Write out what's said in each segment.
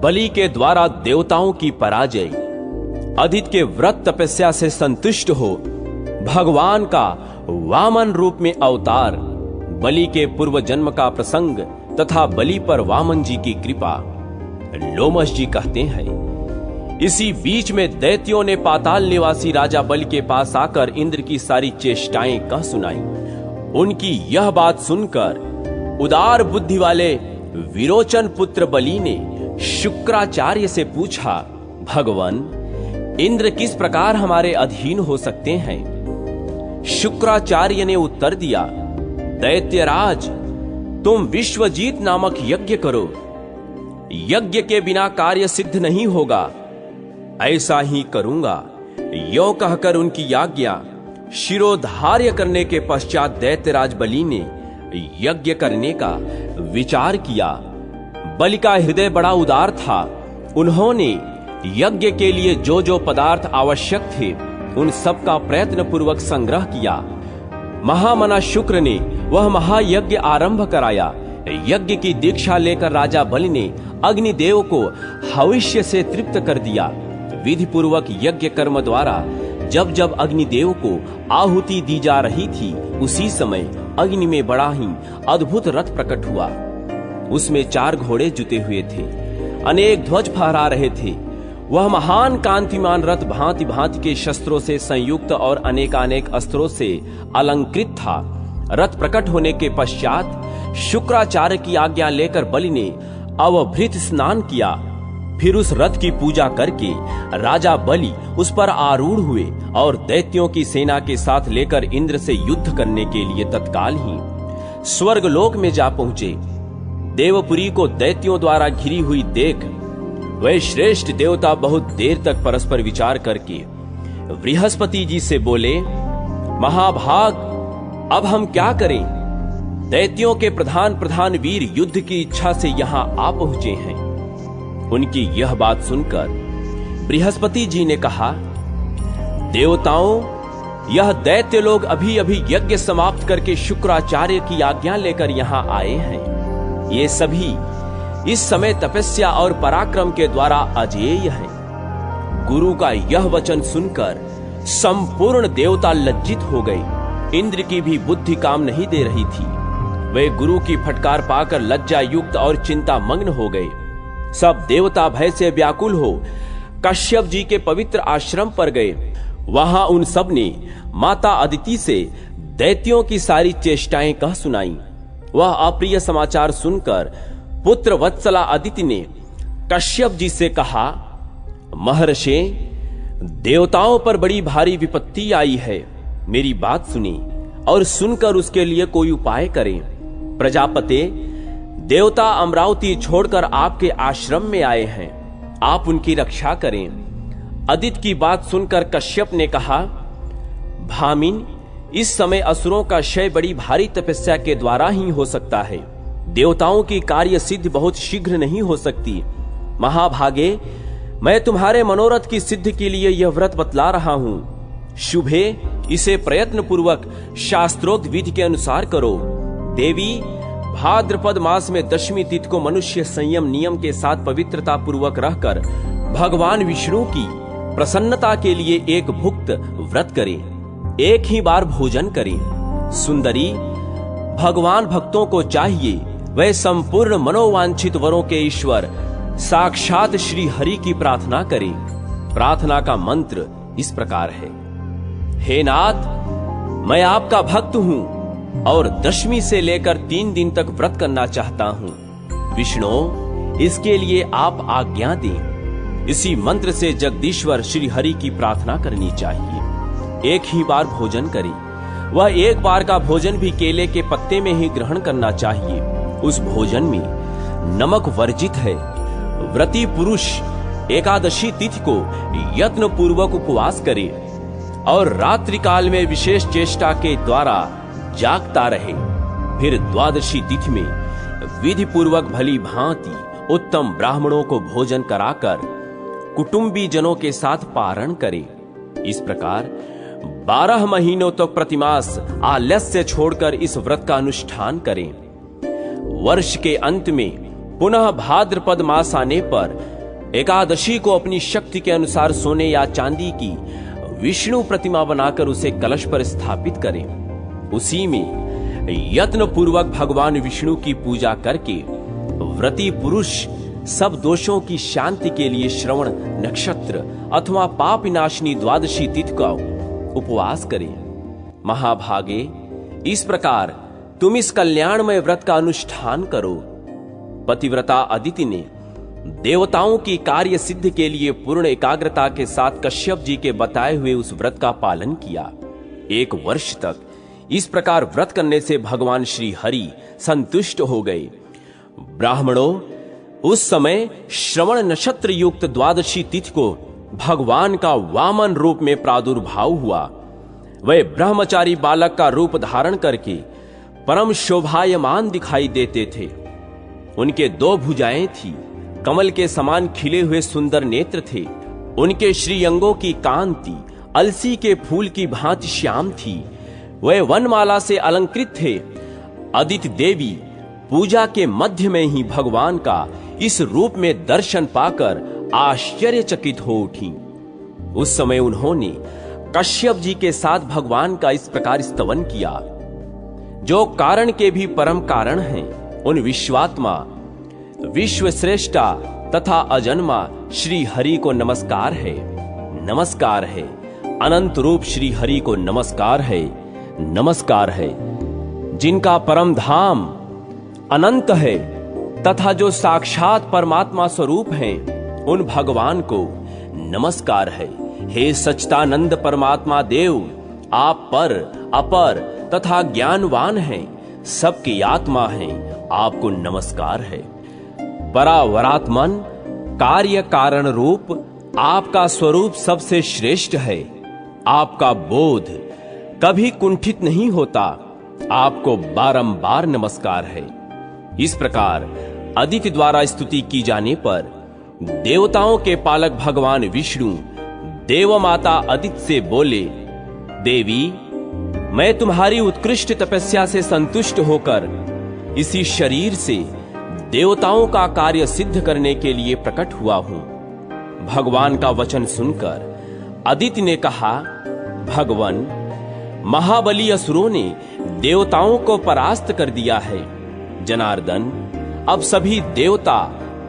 बलि के द्वारा देवताओं की पराजय। अदिति के व्रत तपस्या से संतुष्ट हो भगवान का वामन रूप में अवतार, बलि के पूर्व जन्म का प्रसंग तथा बलि पर वामन जी की कृपा। लोमश जी कहते हैं, इसी बीच में दैत्यों ने पाताल निवासी राजा बलि के पास आकर इंद्र की सारी चेष्टाएं कह सुनाई। उनकी यह बात सुनकर उदार बुद्धि वाले विरोचन पुत्र बलि ने शुक्राचार्य से पूछा, भगवान इंद्र किस प्रकार हमारे अधीन हो सकते हैं? शुक्राचार्य ने उत्तर दिया, दैत्यराज तुम विश्वजीत नामक यज्ञ करो। यज्ञ के बिना कार्य सिद्ध नहीं होगा, ऐसा ही करूंगा। यो कहकर उनकी आज्ञा शिरोधार्य करने के पश्चात दैत्यराज बलि ने यज्ञ करने का विचार किया। बलि का हृदय बड़ा उदार था। उन्होंने यज्ञ के लिए जो जो पदार्थ आवश्यक थे उन सब का प्रयत्न पूर्वक संग्रह किया। महामना शुक्र ने वह महायज्ञ आरंभ कराया। यज्ञ की दीक्षा लेकर राजा बलि ने अग्निदेव को हविष्य से तृप्त कर दिया। विधि पूर्वक यज्ञ कर्म द्वारा जब जब अग्निदेव को आहुति दी जा रही थी, उसी समय अग्नि में बड़ा ही अद्भुत रथ प्रकट हुआ। उसमें 4 घोड़े जुते हुए थे, अनेक ध्वज फहरा रहे थे। वह महान कांतिमान रथ भांति भांति के शस्त्रों से संयुक्त और अनेकानेक अस्त्रों से अलंकृत था। रथ प्रकट होने के पश्चात शुक्राचार्य की आज्ञा लेकर बलि ने अवभृत स्नान किया। फिर उस रथ की पूजा करके राजा बलि उस पर आरूढ़ हुए और दैत्यों की सेना के साथ लेकर इंद्र से युद्ध करने के लिए तत्काल ही स्वर्गलोक में जा पहुंचे। देवपुरी को दैत्यों द्वारा घिरी हुई देख वह श्रेष्ठ देवता बहुत देर तक परस्पर विचार करके बृहस्पति जी से बोले, महाभाग अब हम क्या करें? दैत्यों के प्रधान वीर युद्ध की इच्छा से यहाँ आ पहुंचे हैं। उनकी यह बात सुनकर बृहस्पति जी ने कहा, देवताओं, यह दैत्य लोग अभी अभी यज्ञ समाप्त करके शुक्राचार्य की आज्ञा लेकर यहाँ आए हैं। ये सभी इस समय तपस्या और पराक्रम के द्वारा अजेय हैं। गुरु का यह वचन सुनकर संपूर्ण देवता लज्जित हो गए। इंद्र की भी बुद्धि काम नहीं दे रही थी। वे गुरु की फटकार पाकर लज्जा युक्त और चिंता मग्न हो गए। सब देवता भय से व्याकुल हो कश्यप जी के पवित्र आश्रम पर गए। वहां उन सब ने माता अदिति से दैत्यों की सारी चेष्टाएं कह सुनाई। वह अप्रिय समाचार सुनकर पुत्र वत्सला अदिति ने कश्यप जी से कहा, महर्षि, देवताओं पर बड़ी भारी विपत्ति आई है। मेरी बात सुनी और सुनकर उसके लिए कोई उपाय करें। प्रजापते, देवता अमरावती छोड़कर आपके आश्रम में आए हैं, आप उनकी रक्षा करें। अदिति की बात सुनकर कश्यप ने कहा, भामिन, इस समय असुरों का क्षय बड़ी भारी तपस्या के द्वारा ही हो सकता है। देवताओं की कार्य सिद्धि बहुत शीघ्र नहीं हो सकती। महाभागे, मैं तुम्हारे मनोरथ की सिद्धि के लिए यह व्रत बतला रहा हूं। शुभे, इसे प्रयत्न पूर्वक शास्त्रोक्त विधि के अनुसार करो। देवी, भाद्रपद मास में 10वीं तिथि को मनुष्य संयम नियम के साथ पवित्रता पूर्वक रहकर भगवान विष्णु की प्रसन्नता के लिए एक भुक्त व्रत करें, एक ही बार भोजन करें। सुंदरी, भगवान भक्तों को चाहिए वह संपूर्ण मनोवांछित वरों के ईश्वर साक्षात श्री हरि की प्रार्थना करें। प्रार्थना का मंत्र इस प्रकार है, हे नाथ, मैं आपका भक्त हूं और 10वीं से लेकर 3 दिन तक व्रत करना चाहता हूं। विष्णु, इसके लिए आप आज्ञा दें। इसी मंत्र से जगदीश्वर श्री हरि की प्रार्थना करनी चाहिए। एक ही बार भोजन करें। वह एक बार का भोजन भी केले के पत्ते में ही ग्रहण करना चाहिए। उस भोजन में नमक वर्जित है। व्रती पुरुष एकादशी तिथि को यत्न पूर्वक उपवास करे और रात्रि काल में विशेष चेष्टा के द्वारा जागता रहे। फिर द्वादशी तिथि में विधि पूर्वक भली भांति उत्तम ब्राह्मणों को भोजन कराकर कुटुंबी जनों के साथ पारण करे। इस प्रकार 12 महीनों तक प्रतिमास आलस्य छोड़कर इस व्रत का अनुष्ठान करें। वर्ष के अंत में पुनः भाद्रपद मास आने पर एकादशी को अपनी शक्ति के अनुसार सोने या चांदी की विष्णु प्रतिमा बनाकर उसे कलश पर स्थापित करें। उसी में यत्न पूर्वक भगवान विष्णु की पूजा करके व्रती पुरुष सब दोषों की शांति के लिए श्रवण नक्षत्र अथवा पाप विनाशिनी द्वादशी तिथि का उपवास करें। महाभागे, इस प्रकार तुम इस कल्याणमय व्रत का अनुष्ठान करो। पतिव्रता अदिति ने देवताओं की कार्य सिद्धि के लिए पूर्ण एकाग्रता के साथ कश्यप जी के बताए हुए उस व्रत का पालन किया। 1 वर्ष तक इस प्रकार व्रत करने से भगवान श्री हरि संतुष्ट हो गए। ब्राह्मणों, उस समय श्रवण नक्षत्र युक्त द्वादशी तिथि को भगवान का वामन रूप में प्रादुर्भाव हुआ। वह ब्रह्मचारी बालक का रूप धारण करके परम शोभायमान दिखाई देते थे। उनके 2 भुजाएं थी, कमल के समान खिले हुए सुंदर नेत्र थे। उनके श्रीअंगों की कांति अलसी के फूल की भांति श्याम थी। वह वनमाला से अलंकृत थे। अदिति देवी पूजा के मध्य में ही भगवान का इस रूप में दर्शन पाकर आश्चर्यचकित हो उठी। उस समय उन्होंने कश्यप जी के साथ भगवान का इस प्रकार स्तवन किया, जो कारण के भी परम कारण हैं। उन विश्वात्मा, विश्व श्रेष्ठा तथा अजन्मा श्री हरि को नमस्कार है, नमस्कार है। अनंत रूप श्री हरि को नमस्कार है, नमस्कार है। जिनका परम धाम अनंत है तथा जो साक्षात परमात्मा स्वरूप हैं, उन भगवान को नमस्कार है। हे सच्चिदानंद परमात्मा देव, आप पर अपर तथा ज्ञानवान हैं, सबकी आत्मा हैं, आपको नमस्कार है। परावरात्मन कार्य कारण रूप आपका स्वरूप सबसे श्रेष्ठ है। आपका बोध कभी कुंठित नहीं होता। आपको बारंबार नमस्कार है। इस प्रकार अदिति द्वारा स्तुति की जाने पर देवताओं के पालक भगवान विष्णु देव माता अदिति से बोले, देवी, मैं तुम्हारी उत्कृष्ट तपस्या से संतुष्ट होकर इसी शरीर से देवताओं का कार्य सिद्ध करने के लिए प्रकट हुआ हूं। भगवान का वचन सुनकर अदिति ने कहा, भगवान, महाबली असुरों ने देवताओं को परास्त कर दिया है। जनार्दन, अब सभी देवता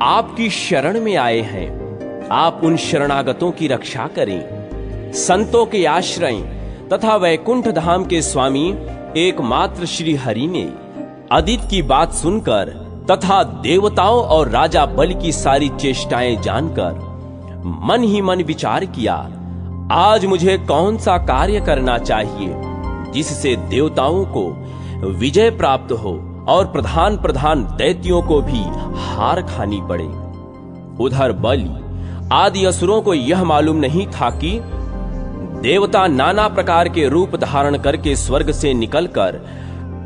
आपकी शरण में आए हैं। आप उन शरणागतों की रक्षा करें। संतों के आश्रय तथा वैकुंठ धाम के स्वामी एकमात्र श्री हरि ने अदिति की बात सुनकर तथा देवताओं और राजा बलि की सारी चेष्टाएं जानकर मन ही मन विचार किया, आज मुझे कौन सा कार्य करना चाहिए जिससे देवताओं को विजय प्राप्त हो और प्रधान प्रधान दैत्यों को भी हार खानी पड़े। उधर बलि आदि असुरों को यह मालूम नहीं था कि देवता नाना प्रकार के रूप धारण करके स्वर्ग से निकलकर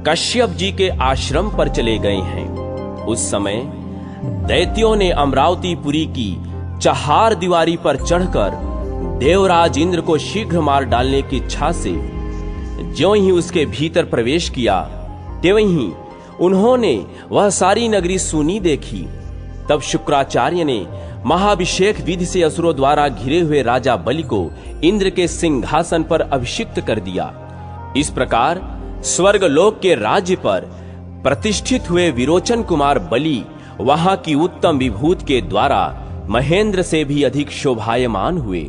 कश्यप जी के आश्रम पर चले गए हैं। उस समय दैत्यों ने अमरावतीपुरी की चहार दीवारी पर चढ़कर देवराज इंद्र को शीघ्र मार डालने की इच्छा से ज्यों ही उसके भीतर प्रवेश किया, त्यों ही उन्होंने वह सारी नगरी सूनी देखी। तब शुक्राचार्य ने महाभिषेक विधि से असुरों द्वारा घिरे हुए राजा बलि को इंद्र के सिंहासन पर अभिषिक्त कर दिया। इस प्रकार स्वर्ग लोक के राज्य पर प्रतिष्ठित हुए विरोचन कुमार बलि वहां की उत्तम विभूति के द्वारा महेंद्र से भी अधिक शोभायमान हुए।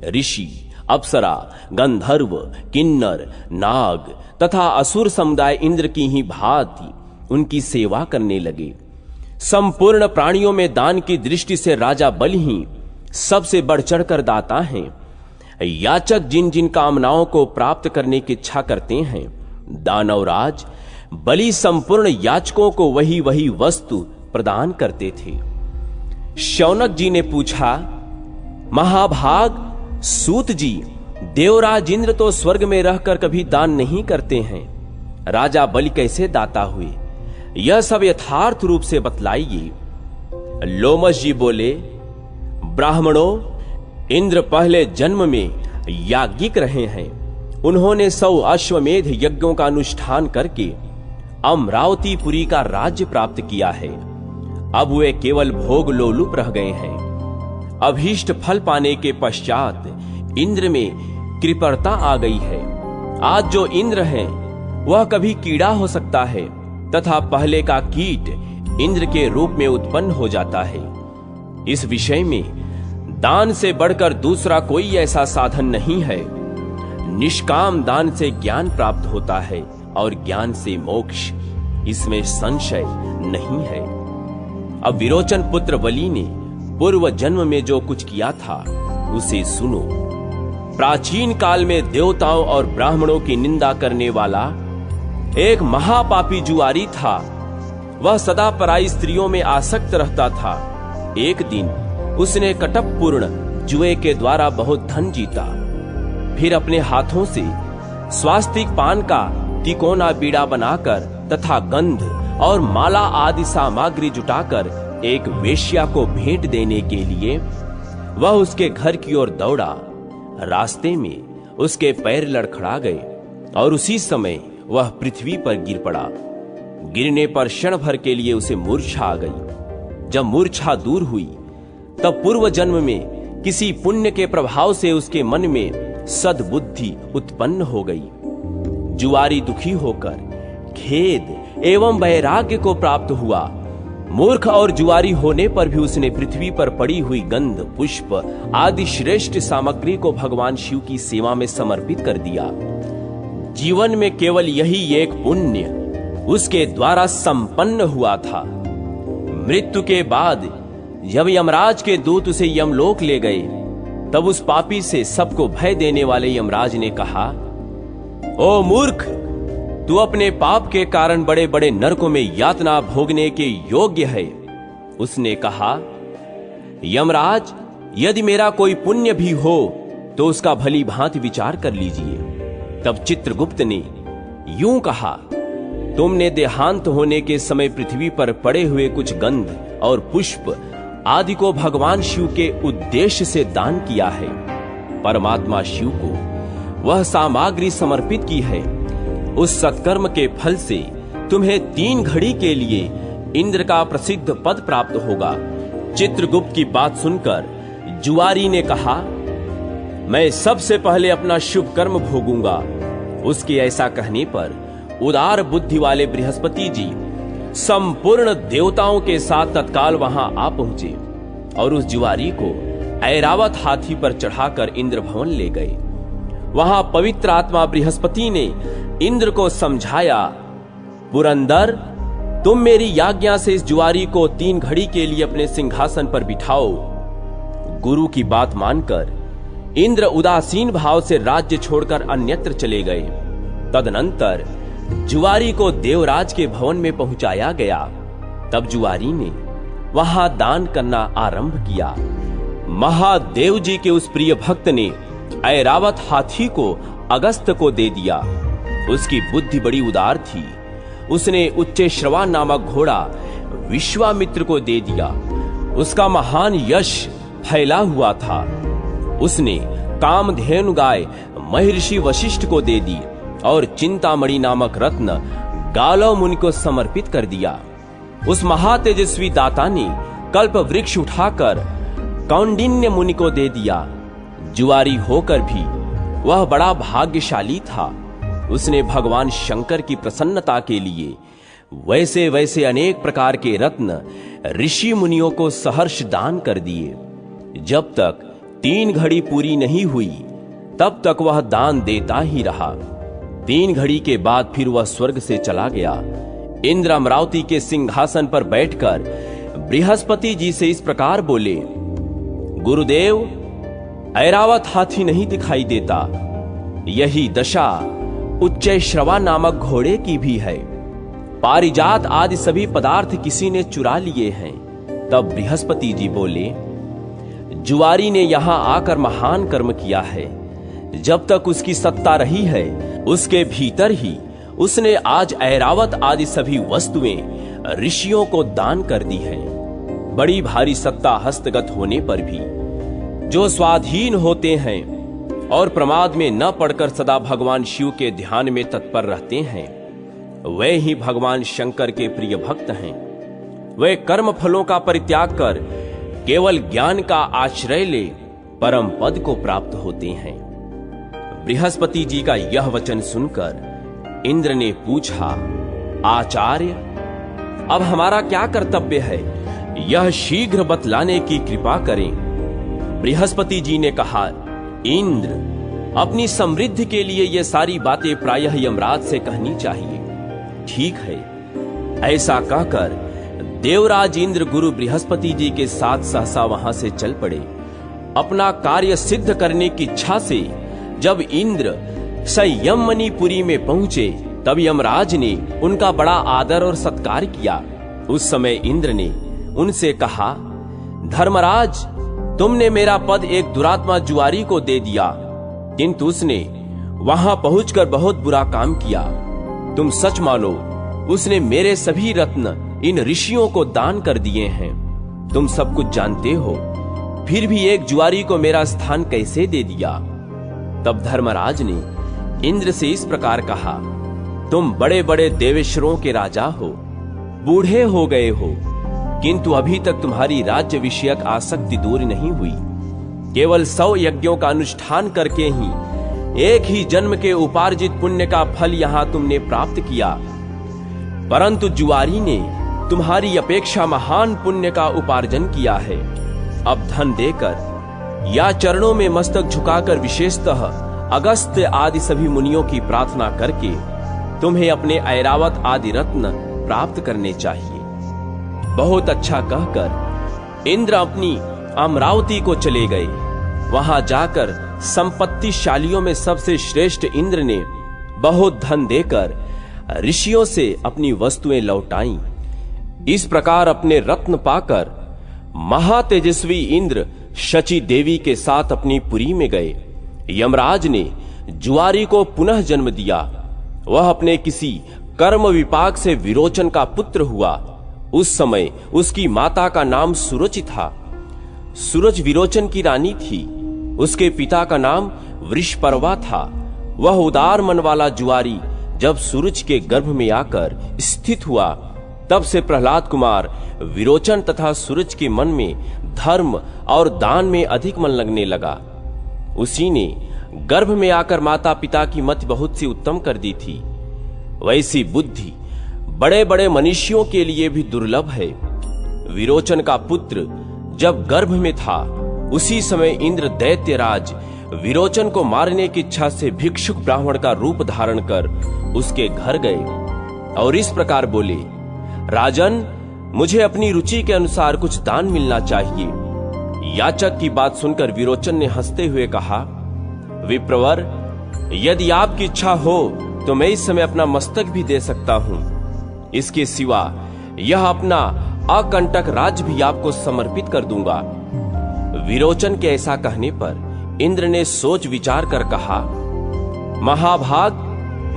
ऋषि, अप्सरा, गंधर्व, किन्नर, नाग तथा असुर समुदाय इंद्र की ही भांति उनकी सेवा करने लगे। संपूर्ण प्राणियों में दान की दृष्टि से राजा बलि ही सबसे बढ़ चढ़कर दाता हैं। याचक जिन जिन कामनाओं को प्राप्त करने की इच्छा करते हैं, दानवराज बलि संपूर्ण याचकों को वही वही वस्तु प्रदान करते थे। शौनक जी ने पूछा, महाभाग सूत जी, देवराज इंद्र तो स्वर्ग में रहकर कभी दान नहीं करते हैं, राजा बलि कैसे दाता हुए? यह सब यथार्थ रूप से बतलाइए। लोमश जी बोले, ब्राह्मणों, इंद्र पहले जन्म में याज्ञिक रहे हैं। उन्होंने 100 अश्वमेध यज्ञों का अनुष्ठान करके अमरावतीपुरी का राज्य प्राप्त किया है। अब वे केवल भोग लोलुप रह गए हैं। अभीष्ट फल पाने के पश्चात इंद्र में कृपणता आ गई है। आज जो इंद्र है वह कभी कीड़ा हो सकता है तथा पहले का कीट इंद्र के रूप में उत्पन्न हो जाता है। इस विषय में दान से बढ़कर दूसरा कोई ऐसा साधन नहीं है। निष्काम दान से ज्ञान प्राप्त होता है और ज्ञान से मोक्ष, इसमें संशय नहीं है। अब विरोचन पुत्र बलि ने पूर्व जन्म में जो कुछ किया था उसे सुनो। प्राचीन काल में देवताओं और ब्राह्मणों की निंदा करने वाला एक महापापी जुआरी था। वह सदा पराई स्त्रियों में आसक्त रहता था। एक दिन उसने कटकपूर्ण जुए के द्वारा बहुत धन जीता। फिर अपने हाथों से स्वास्तिक पान का तिकोना बीड़ा बनाकर तथा गंध और माला आदि सामग्री जुटाकर एक वेश्या को भेंट देने के लिए वह उसके घर की ओर दौड़ा। रास्ते में उसके पैर लड़खड़ा गए और उसी समय वह पृथ्वी पर गिर पड़ा। गिरने पर क्षण भर के लिए उसे मूर्छा आ गई। जब मूर्छा दूर हुई तब पूर्व जन्म में किसी पुण्य के प्रभाव से उसके मन में सद्बुद्धि उत्पन्न हो गई। जुआरी दुखी होकर खेद एवं वैराग्य को प्राप्त हुआ। मूर्ख और जुआरी होने पर भी उसने पृथ्वी पर पड़ी हुई गंध, पुष्प आदि श्रेष्ठ सामग्री को भगवान शिव की सेवा में समर्पित कर दिया। जीवन में केवल यही एक पुण्य उसके द्वारा संपन्न हुआ था। मृत्यु के बाद जब यमराज के दूत उसे यमलोक ले गए तब उस पापी से सबको भय देने वाले यमराज ने कहा, ओ मूर्ख, तू अपने पाप के कारण बड़े बड़े नरकों में यातना भोगने के योग्य है। उसने कहा, यमराज, यदि मेरा कोई पुण्य भी हो तो उसका भली भांति विचार कर लीजिए। तब चित्रगुप्त ने यूं कहा, तुमने देहांत होने के समय पृथ्वी पर पड़े हुए कुछ गंध और पुष्प आदि को भगवान शिव के उद्देश्य से दान किया है। परमात्मा शिव को वह सामग्री समर्पित की है। उस सत्कर्म के फल से तुम्हें 3 घड़ी के लिए इंद्र का प्रसिद्ध पद प्राप्त होगा। चित्रगुप्त की बात सुनकर जुआरी ने कहा, मैं सबसे पहले अपना शुभ कर्म भोगूंगा। उसके ऐसा कहने पर उदार बुद्धि वाले बृहस्पति जी संपूर्ण देवताओं के साथ तत्काल वहां आ पहुंचे और उस जुआरी को ऐरावत हाथी पर चढ़ाकर इंद्र भवन ले गए। वहां पवित्र आत्मा बृहस्पति ने इंद्र को समझाया, पुरंदर, तुम मेरी आज्ञा से इस जुआरी को 3 घड़ी के लिए अपने सिंहासन पर बिठाओ। गुरु की बात मानकर इंद्र उदासीन भाव से राज्य छोड़कर अन्यत्र चले गए। तदनंतर जुआरी को देवराज के भवन में पहुंचाया गया। तब जुआरी ने वहां दान करना आरंभ किया। महादेव जी के उस प्रिय भक्त ने ऐरावत हाथी को अगस्त को दे दिया। उसकी बुद्धि बड़ी उदार थी। उसने उच्चैश्रवा नामक घोड़ा विश्वामित्र को दे दिया। उसका महान यश फैला हुआ था। उसने कामधेनु गाय महर्षि वशिष्ठ को दे दी और चिंतामणि नामक रत्न गालव मुनि को समर्पित कर दिया। उस महातेजस्वी दाता ने कल्प वृक्ष उठाकर कौंडिन्य मुनि को दे दिया। जुआरी होकर भी वह बड़ा भाग्यशाली था। उसने भगवान शंकर की प्रसन्नता के लिए वैसे वैसे अनेक प्रकार के रत्न ऋषि मुनियों को सहर्ष दान कर दिए। जब तक 3 घड़ी पूरी नहीं हुई तब तक वह दान देता ही रहा। 3 घड़ी के बाद फिर वह स्वर्ग से चला गया। इंद्र अमरावती के सिंहासन पर बैठकर बृहस्पति जी से इस प्रकार बोले, गुरुदेव, ऐरावत हाथी नहीं दिखाई देता। यही दशा उच्चैश्रवा नामक घोड़े की भी है। पारिजात आदि सभी पदार्थ किसी ने चुरा लिए हैं। तब बृहस्पति जी बोले, जुआरी ने यहां आकर महान कर्म किया है। जब तक उसकी सत्ता रही है उसके भीतर ही उसने आज ऐरावत आदि सभी वस्तुएं ऋषियों को दान कर दी हैं। बड़ी भारी सत्ता हस्तगत होने पर भी जो स्वाधीन होते हैं और प्रमाद में न पड़कर सदा भगवान शिव के ध्यान में तत्पर रहते हैं, वे ही भगवान शंकर के प्रिय भक्त हैं। वे कर्म फलों का परित्याग कर केवल ज्ञान का आश्रय ले परम पद को प्राप्त होते हैं। बृहस्पति जी का यह वचन सुनकर इंद्र ने पूछा, आचार्य, अब हमारा क्या कर्तव्य है, यह शीघ्र बतलाने की कृपा करें। बृहस्पति जी ने कहा, इंद्र, अपनी समृद्धि के लिए ये सारी बातें प्रायः यमराज से कहनी चाहिए। ठीक है। ऐसा कहकर देवराज इंद्र गुरु बृहस्पति जी के साथ सहसा वहां से चल पड़े। अपना कार्य सिद्ध करने की इच्छा से जब इंद्र संयमनीपुरी में पहुंचे, तब यमराज ने उनका बड़ा आदर और सत्कार किया। उस समय इंद्र ने उनसे कहा, धर्मराज, तुमने मेरा पद एक दुरात्मा जुआरी को दे दिया, किंतु उसने वहां पहुंचकर बहुत बुरा काम किया। तुम सच मानो, उसने मेरे सभी रत्न इन ऋषियों को दान कर दिए हैं। तुम सब कुछ जानते हो, फिर भी एक जुआरी को मेरा स्थान कैसे दे दिया? तब धर्मराज ने इंद्र से इस प्रकार कहा, तुम बड़े बड़े देवेश्वरों के राजा हो, बूढ़े हो गए हो, किंतु अभी तक तुम्हारी राज्य विषयक आसक्ति दूर नहीं हुई। केवल 100 यज्ञों का अनुष्ठान करके ही एक ही जन्म के उपार्जित पुण्य का फल यहां तुमने प्राप्त किया, परंतु जुआरी ने तुम्हारी अपेक्षा महान पुण्य का उपार्जन किया है। अब धन देकर या चरणों में मस्तक झुकाकर विशेषतः अगस्त्य आदि सभी मुनियों की प्रार्थना करके तुम्हें अपने ऐरावत आदि रत्न प्राप्त करने चाहिए। बहुत अच्छा कहकर इंद्र अपनी अमरावती को चले गए। वहां जाकर संपत्तिशालियों में सबसे श्रेष्ठ इंद्र ने बहुत धन देकर ऋषियों से अपनी वस्तुएं लौटाईं। इस प्रकार अपने रत्न पाकर महातेजस्वी इंद्र शची देवी के साथ अपनी पुरी में गए। यमराज ने जुआरी को पुनः जन्म दिया। वह अपने किसी कर्म विपाक से विरोचन का पुत्र हुआ। उस समय उसकी माता का नाम सुरुचि था। सूरज विरोचन की रानी थी। उसके पिता का नाम वृषपर्वा था। वह उदार मन वाला जुआरी जब सूरज के गर्भ में आकर स्थित हुआ, तब से प्रहलाद कुमार विरोचन तथा सूरज के मन में धर्म और दान में अधिक मन लगने लगा। उसी ने गर्भ में आकर माता पिता की मति बहुत सी उत्तम कर दी थी। वैसी बुद्धि बड़े बड़े मनुष्यों के लिए भी दुर्लभ है। विरोचन का पुत्र जब गर्भ में था, उसी समय इंद्र दैत्यराज विरोचन को मारने की इच्छा से भिक्षुक ब्राह्मण का रूप धारण कर उसके घर गए और इस प्रकार बोले, राजन, मुझे अपनी रुचि के अनुसार कुछ दान मिलना चाहिए। याचक की बात सुनकर विरोचन ने हंसते हुए कहा, विप्रवर, यदि आपकी इच्छा हो तो मैं इस समय अपना मस्तक भी दे सकता हूं। इसके सिवा यह अपना अकंटक राज्य भी आपको समर्पित कर दूंगा। विरोचन के ऐसा कहने पर इंद्र ने सोच विचार कर कहा, महाभाग,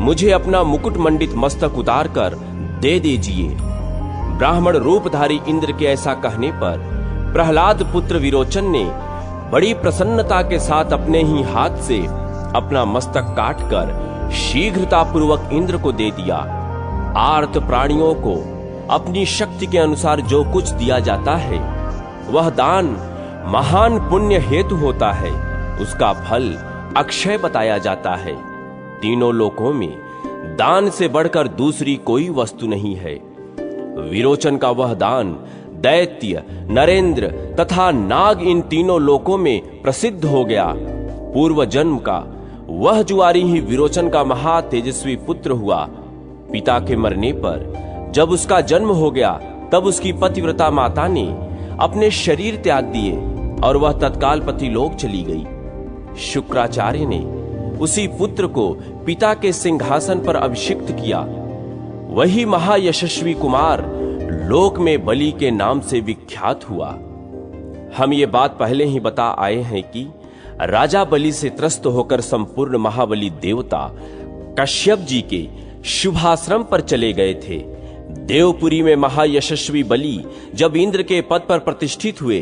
मुझे अपना मुकुट मंडित मस्तक उतार कर दे दीजिए। ब्राह्मण रूपधारी इंद्र के ऐसा कहने पर प्रहलाद पुत्र विरोचन ने बड़ी प्रसन्नता के साथ अपने ही हाथ से अपना मस्तक काटकर शीघ्रता पूर्वक इंद्र को दे दिया। आर्त प्राणियों को अपनी शक्ति के अनुसार जो कुछ दिया जाता है, वह दान महान पुण्य हेतु होता है। उसका फल अक्षय बताया जाता है। तीनों लोकों में दान से बढ़कर दूसरी कोई वस्तु नहीं है। विरोचन का वह दान दैत्य, नरेंद्र तथा नाग इन तीनों लोकों में प्रसिद्ध हो गया। पूर्व जन्म का वह जुआरी ही विरोचन का महा तेजस्वी पुत्र हुआ। पिता के मरने पर जब उसका जन्म हो गया, तब उसकी पतिव्रता माता ने अपने शरीर त्याग दिए और वह तत्काल पतिलोक चली गई। शुक्राचार्य ने उसी पुत्र को पिता के सिंहासन पर अभिषिक्त किया। वही महायशस्वी कुमार लोक में बलि के नाम से विख्यात हुआ। हम ये बात पहले ही बता आए हैं कि राजा बलि से त्रस्त होकर संपूर्ण महाबली देवता कश्यप जी के शुभाश्रम पर चले गए थे। देवपुरी में महायशस्वी बलि जब इंद्र के पद पर प्रतिष्ठित हुए,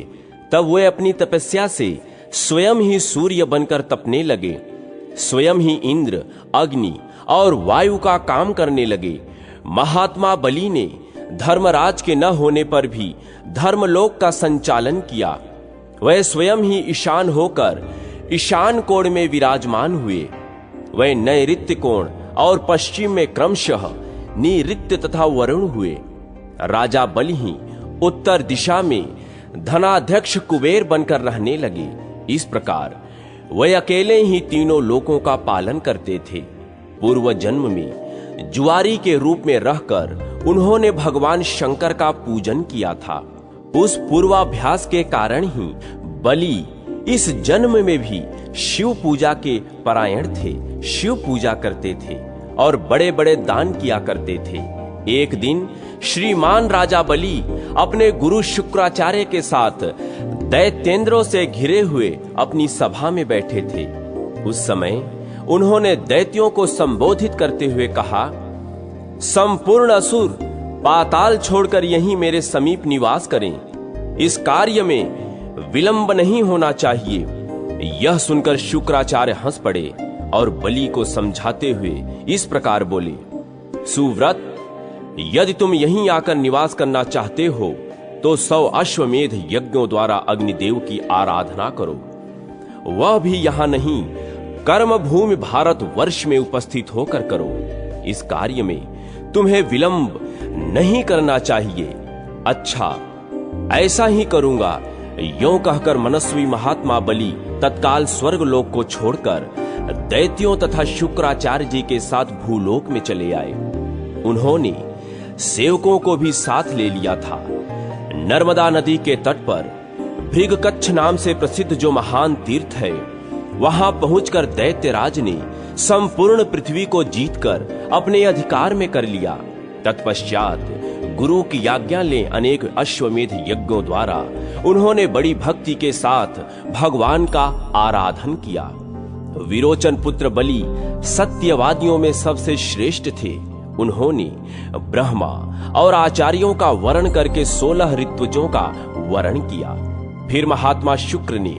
तब वे अपनी तपस्या से स्वयं ही सूर्य बनकर तपने लगे। स्वयं ही इंद्र, अग्नि और वायु का काम करने लगे। महात्मा बलि ने धर्मराज के न होने पर भी धर्मलोक का संचालन किया। वह स्वयं ही ईशान होकर ईशान कोण में विराजमान हुए। वह नैऋत्य कोण और पश्चिम में क्रमशः निऋत्य तथा वरुण हुए। राजा बलि ही उत्तर दिशा में धनाध्यक्ष कुबेर बनकर रहने लगे। इस प्रकार वह अकेले ही तीनों लोकों का पालन करते थे। पूर्व जन्म में जुआरी के रूप में रहकर उन्होंने भगवान शंकर का पूजन किया था। उस पूर्वाभ्यास के कारण ही बलि इस जन्म में भी शिव पूजा के परायण थे। शिव पूजा करते थे और बड़े बड़े दान किया करते थे। एक दिन श्रीमान राजा बलि अपने गुरु शुक्राचार्य के साथ दैत्येंद्रों से घिरे हुए अपनी सभा में बैठे थे। उस समय उन्होंने दैत्यों को संबोधित करते हुए कहा, संपूर्ण असुर पाताल छोड़कर यहीं मेरे समीप निवास करें। इस कार्य में विलंब नहीं होना चाहिए। यह सुनकर शुक्राचार्य हंस पड़े और बलि को समझाते हुए इस प्रकार बोले, सुव्रत, यदि तुम यहीं आकर निवास करना चाहते हो तो 100 अश्वमेध यज्ञों द्वारा अग्निदेव की आराधना करो। वह भी यहां नहीं, कर्म भूमि भारत वर्ष में उपस्थित होकर करो। इस कार्य में तुम्हें विलंब नहीं करना चाहिए। अच्छा, ऐसा ही करूंगा। यों कहकर मनस्वी महात्मा बलि तत्काल स्वर्ग लोक को छोड़कर दैत्यों तथा शुक्राचार्य जी के साथ भूलोक में चले आए। उन्होंने सेवकों को भी साथ ले लिया था। नर्मदा नदी के तट पर भृगकच्छ नाम से प्रसिद्ध जो महान तीर्थ है, वहां पहुंचकर दैत्यराज ने संपूर्ण पृथ्वी को जीतकर अपने अधिकार में कर लिया। तत्पश्चात गुरु की आज्ञा ले अनेक अश्वमेध यज्ञों द्वारा उन्होंने बड़ी भक्ति के साथ भगवान का आराधन किया। विरोचन पुत्र बलि सत्यवादियों में सबसे श्रेष्ठ थे। उन्होंने ब्रह्मा और आचार्यों का वर्ण करके 16 ऋत्विजों का वर्ण किया। फिर महात्मा शुक्र ने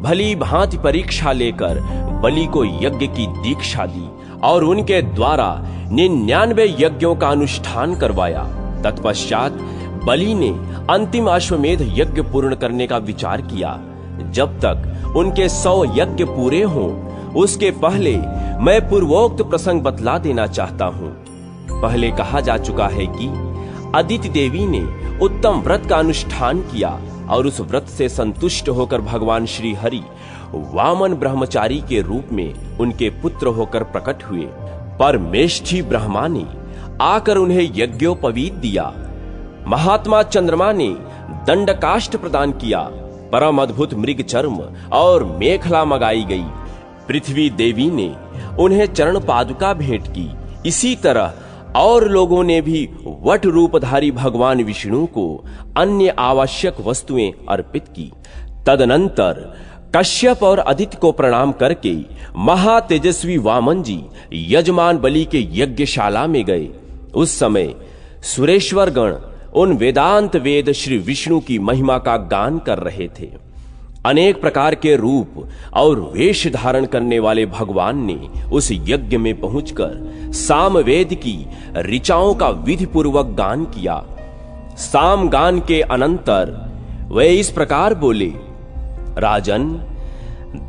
भली भांति परीक्षा लेकर बलि को यज्ञ की दीक्षा दी और उनके द्वारा 99 यज्ञों का अनुष्ठान करवाया। तत्पश्चात बलि ने अंतिम अश्वमेध यज्ञ पूर्ण करने का विचार किया। जब तक उनके 100 यज्ञ पूरे हों, उसके पहले मैं पूर्वोक्त प्रसंग बतला देना चाहता हूं। पहले कहा जा चुका है कि अदिति देवी ने उत्तम व्रत का अनुष्ठान किया और उस व्रत से संतुष्ट होकर भगवान श्री हरि वामन ब्रह्मचारी के रूप में उनके पुत्र होकर प्रकट हुए। परमेष्ठी ब्रह्मा ने आकर उन्हें यज्ञोपवीत दिया। महात्मा चंद्रमा ने दंडकाष्ठ प्रदान किया। परम अद्भुत मृग चर्म और मेखला मंगाई गई। पृथ्वी देवी ने उन्हें चरण पादुका भेंट की। इसी तरह और लोगों ने भी वट रूपधारी भगवान विष्णु को अन्य आवश्यक वस्तुएं अर्पित की। तदनंतर कश्यप और अदिति को प्रणाम करके महातेजस्वी वामन जी यजमान बलि के यज्ञशाला में गए। उस समय सुरेश्वर गण उन वेदांत वेद श्री विष्णु की महिमा का गान कर रहे थे। अनेक प्रकार के रूप और वेश धारण करने वाले भगवान ने उस यज्ञ में पहुंचकर सामवेद की ऋचाओं का विधि पूर्वक गान किया। साम गान के अनंतर वे इस प्रकार बोले, राजन,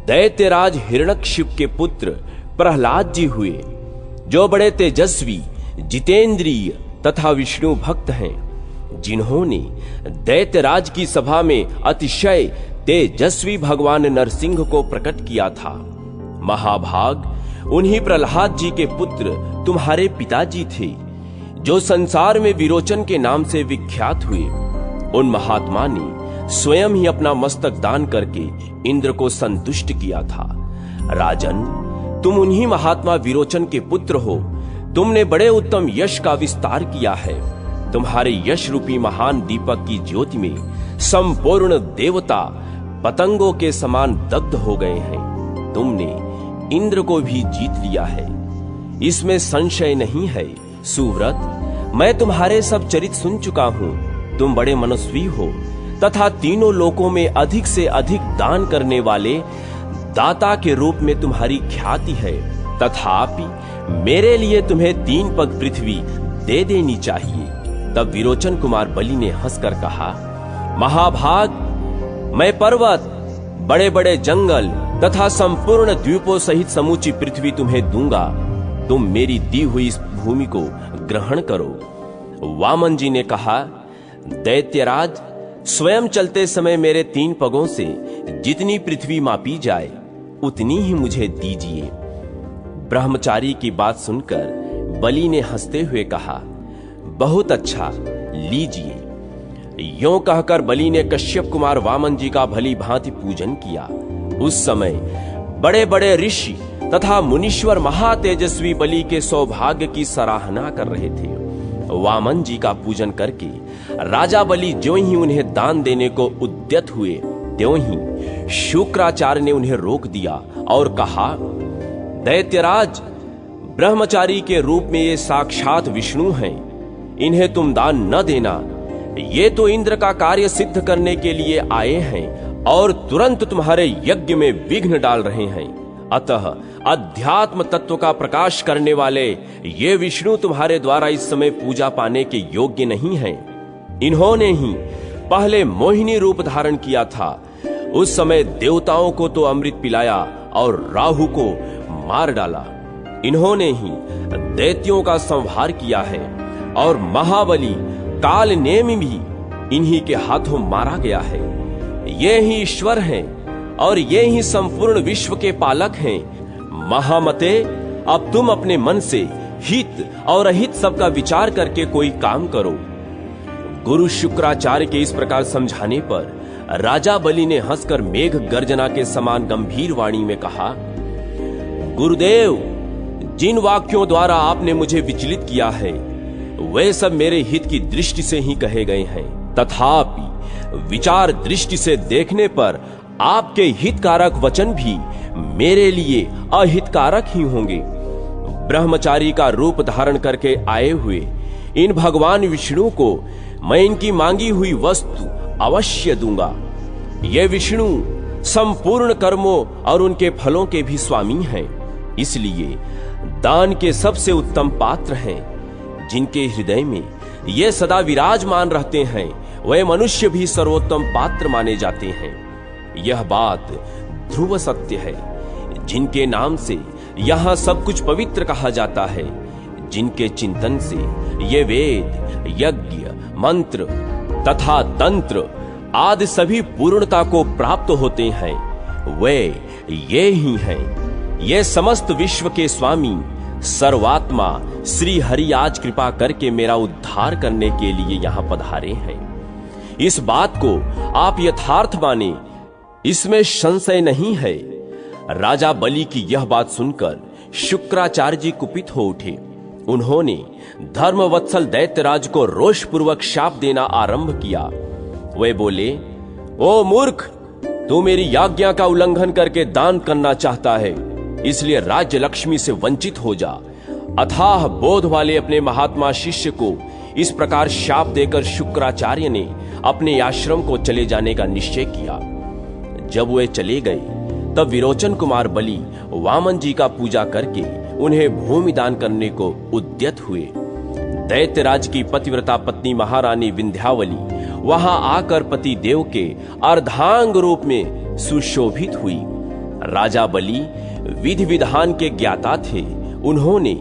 दैत्यराज हिरण्यकशिप के पुत्र प्रहलाद जी हुए, जो बड़े तेजस्वी, जितेंद्रिय तथा विष्णु भक्त हैं, जिन्होंने दैत्यराज की सभा में अतिशय तेजस्वी भगवान नरसिंह को प्रकट किया था। महाभाग उन्हीं प्रहलाद जी के पुत्र तुम्हारे पिताजी थे, जो संसार में विरोचन के नाम से विख्यात हुए। उन महात्मा ने स्वयं ही अपना मस्तक दान करके इंद्र को संतुष्ट किया था। राजन, तुम उन्हीं महात्मा विरोचन के पुत्र हो। तुमने बड़े उत्तम यश का विस्तार किया है। तुम्हारे यश रूपी महान दीपक की ज्योति में संपूर्ण देवता पतंगों के समान दग्ध हो गए हैं। तुमने इंद्र को भी जीत लिया है, इसमें संशय नहीं है। सुव्रत, मैं तुम्हारे सब चरित सुन चुका हूं। तुम बड़े मनस्वी हो तथा तीनों लोकों में अधिक से अधिक दान करने वाले दाता के रूप में तुम्हारी ख्याति है। तथापि मेरे लिए तुम्हें 3 पग पृथ्वी दे देनी चाहिए। तब विरोचन कुमार बलि ने हंसकर कहा, महाभाग, मैं पर्वत, बड़े बड़े जंगल तथा संपूर्ण द्वीपों सहित समूची पृथ्वी तुम्हें दूंगा। तुम मेरी दी हुई इस भूमि को ग्रहण करो। वामन जी ने कहा, दैत्यराज, स्वयं चलते समय मेरे 3 पगों से जितनी पृथ्वी मापी जाए उतनी ही मुझे दीजिए। ब्रह्मचारी की बात सुनकर बलि ने हंसते हुए कहा, बहुत अच्छा, लीजिए। यों कहकर बलि ने कश्यप कुमार वामन जी का भली भांति पूजन किया। उस समय बड़े बड़े ऋषि तथा मुनीश्वर महातेजस्वी बलि के सौभाग्य की सराहना कर रहे थे। वामन जी का पूजन करके राजा बलि ज्यों ही उन्हें दान देने को उद्यत हुए, त्यों ही शुक्राचार्य ने उन्हें रोक दिया और कहा, दैत्यराज, ब्रह्मचारी के रूप में ये साक्षात विष्णु हैं, इन्हें तुम दान न देना। ये तो इंद्र का कार्य सिद्ध करने के लिए आए हैं और तुरंत तुम्हारे यज्ञ में विघ्न डाल रहे हैं। अतः अध्यात्म तत्व का प्रकाश करने वाले ये विष्णु तुम्हारे द्वारा इस समय पूजा पाने के योग्य नहीं हैं। इन्होंने ही पहले मोहिनी रूप धारण किया था। उस समय देवताओं को तो अमृत पिलाया और राहु को मार डाला। इन्होंने ही दैत्यों का संहार किया है और महाबली काल नेमि भी इन्हीं के हाथों मारा गया है। ये ही ईश्वर हैं और ये ही संपूर्ण विश्व के पालक हैं। महामते, अब तुम अपने मन से हित और अहित सबका विचार करके कोई काम करो। गुरु शुक्राचार्य के इस प्रकार समझाने पर राजा बलि ने हंसकर मेघ गर्जना के समान गंभीर वाणी में कहा, गुरुदेव, जिन वाक्यों द्वारा आपने मुझे विचलित किया है वे सब मेरे हित की दृष्टि से ही कहे गए हैं। तथापि विचार दृष्टि से देखने पर आपके हितकारक वचन भी मेरे लिए अहितकारक ही होंगे। ब्रह्मचारी का रूप धारण करके आए हुए इन भगवान विष्णु को मैं इनकी मांगी हुई वस्तु अवश्य दूंगा। ये विष्णु संपूर्ण कर्मों और उनके फलों के भी स्वामी हैं, इसलिए दान के सबसे उत्तम पात्र हैं। जिनके हृदय में ये सदा विराजमान रहते हैं वे मनुष्य भी सर्वोत्तम पात्र माने जाते हैं। यह बात ध्रुव सत्य है। जिनके नाम से यहाँ सब कुछ पवित्र कहा जाता है, जिनके चिंतन से ये वेद, यज्ञ, मंत्र तथा तंत्र आदि सभी पूर्णता को प्राप्त होते हैं, वे ये ही हैं। ये समस्त विश्व के स्वामी सर्वात्मा श्री हरि आज कृपा करके मेरा उद्धार करने के लिए यहाँ पधारे हैं। इस बात को आप यथार्थ माने, इसमें संशय नहीं है। राजा बलि की यह बात सुनकर शुक्राचार्य जी कुपित हो उठे। उन्होंने धर्मवत्सल दैत्यराज को रोषपूर्वक शाप देना आरंभ किया। वे बोले, ओ मूर्ख, तू मेरी आज्ञा का उल्लंघन करके दान करना चाहता है, इसलिए राज्य लक्ष्मी से वंचित हो जा। अथाह बोध वाले अपने महात्मा शिष्य को इस प्रकार शाप देकर शुक्राचार्य ने अपने आश्रम को चले जाने का निश्चय किया। जब वे चले गए तब विरोचन कुमार बलि वामन जी का पूजा करके उन्हें भूमि दान करने को उद्यत हुए। दैत्यराज की पतिव्रता पत्नी महारानी विंध्यावली वहां आकर पति देव के अर्धांग रूप में सुशोभित हुई। राजा बलि विधि विधान के ज्ञाता थे। उन्होंने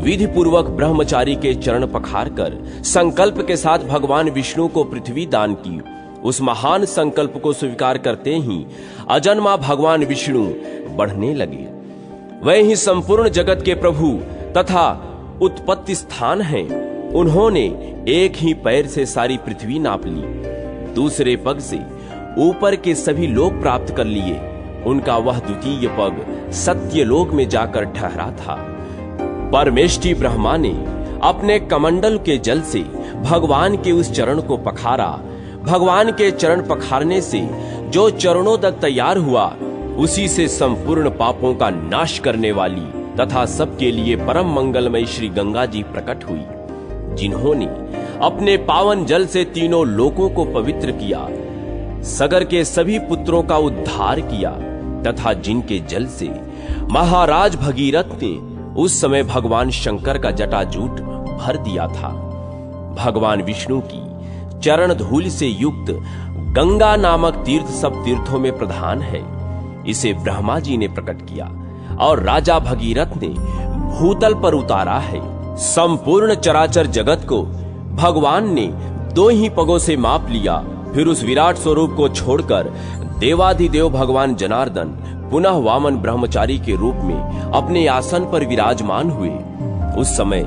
विधि पूर्वक ब्रह्मचारी के चरण पखार कर संकल्प के साथ भगवान विष्णु को पृथ्वी दान की। उस महान संकल्प को स्वीकार करते ही अजन्मा भगवान विष्णु बढ़ने लगे। वह ही संपूर्ण जगत के प्रभु तथा उत्पत्ति स्थान हैं। उन्होंने एक ही पैर से सारी पृथ्वी नाप ली, दूसरे पग से ऊपर के सभी लोक प्राप्त कर लिए। उनका वह द्वितीय पग सत्यलोक में जाकर ठहरा था। परमेष्ठी ब्रह्मा ने अपने कमंडल के जल से भगवान के उस चरण को पखारा। भगवान के चरण पखारने से जो चरणों तक तैयार हुआ, उसी से संपूर्ण पापों का नाश करने वाली तथा सबके लिए परम मंगलमयी श्री गंगा जी प्रकट हुई, जिन्होंने अपने पावन जल से तीनों लोकों को पवित्र किया, सगर के सभी पुत्रों का उद्धार किया तथा जिनके जल से महाराज भगीरथ ने उस समय भगवान शंकर का जटाजूट भर दिया था। भगवान विष्णु की चरण धूल से युक्त गंगा नामक तीर्थ सब तीर्थों में प्रधान है। इसे ब्रह्मा जी ने प्रकट किया और राजा भगीरथ ने भूतल पर उतारा है। संपूर्ण चराचर जगत को भगवान ने 2 ही पगों से माप लिया। फिर उस विराट स्वरूप को छोड़कर देवाधिदेव भगवान जनार्दन पुनः वामन ब्रह्मचारी के रूप में अपने आसन पर विराजमान हुए। उस समय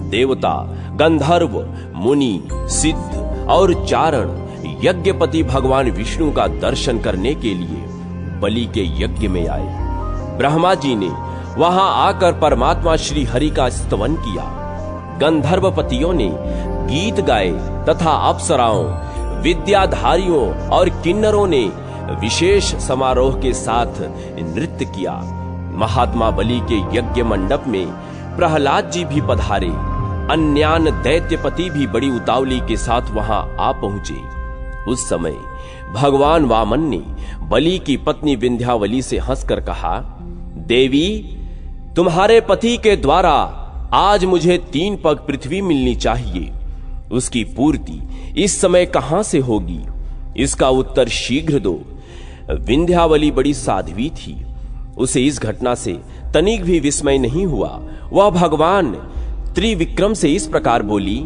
देवता, गंधर्व, मुनि, सिद्ध और चारण यज्ञपति भगवान विष्णु का दर्शन करने के लिए बलि के यज्ञ में आए। ब्रह्मा जी ने वहां आकर परमात्मा श्री हरि का स्तवन किया। गंधर्वपतियों ने गीत गाए तथा अप्सराओं, विद्याधारियों और किन्नरों ने विशेष समारोह के साथ नृत्य किया। महात्मा बलि के यज्ञ मंडप में प्रहलाद जी भी पधारे। अन्यान दैत्यपति भी बड़ी उतावली के साथ वहां आ पहुंचे। उस समय भगवान वामन ने बलि की पत्नी विंध्यावली से हंसकर कहा, देवी, तुम्हारे पति के द्वारा आज मुझे 3 पग पृथ्वी मिलनी चाहिए। उसकी पूर्ति इस समय कहां से होगी? इसका उत्तर शीघ्र दो। विंध्यावली बड़ी साध्वी थी। उसे इस घटना से तनिक भी विस्मय नहीं हुआ। वह भगवान त्रिविक्रम से इस प्रकार बोली,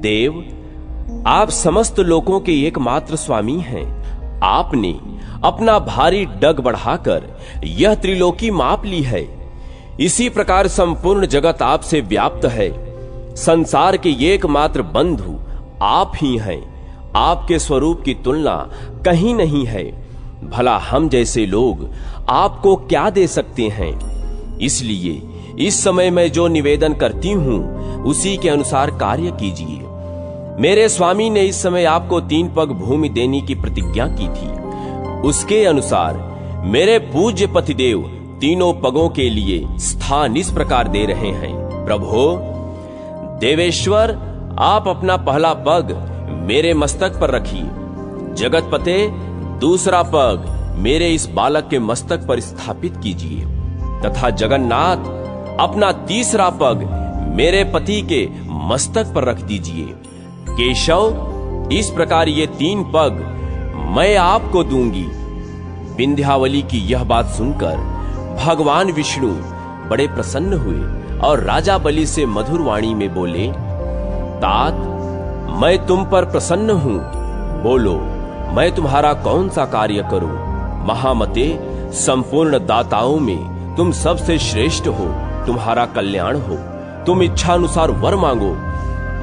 देव, आप समस्त लोकों के एकमात्र स्वामी हैं। आपने अपना भारी डग बढ़ाकर यह त्रिलोकी माप ली है। इसी प्रकार संपूर्ण जगत आपसे व्याप्त है। संसार के एकमात्र बंधु आप ही हैं। आपके स्वरूप की तुलना कहीं नहीं है। भला हम जैसे लोग आपको क्या दे सकते हैं? इसलिए इस समय मैं जो निवेदन करती हूं उसी के अनुसार कार्य कीजिए। मेरे स्वामी ने इस समय आपको 3 पग भूमि देने की प्रतिज्ञा की थी। उसके अनुसार मेरे पूज्य पतिदेव 3 पगों के लिए स्थान इस प्रकार दे रहे हैं। प्रभो, देवेश्वर, आप अपना पहला पग मेरे मस्तक पर रखिए। जगतपते, दूसरा पग मेरे इस बालक के मस्तक पर स्थापित कीजिए तथा जगन्नाथ, अपना तीसरा पग मेरे पति के मस्तक पर रख दीजिए। केशव, इस प्रकार ये 3 पग मैं आपको दूंगी। विंध्यावली की यह बात सुनकर भगवान विष्णु बड़े प्रसन्न हुए और राजा बलि से मधुर वाणी में बोले, तात, मैं तुम पर प्रसन्न हूं। बोलो, मैं तुम्हारा कौन सा कार्य करूं? महामते, संपूर्ण दाताओं में तुम सबसे श्रेष्ठ हो। तुम्हारा कल्याण हो। तुम इच्छानुसार वर मांगो,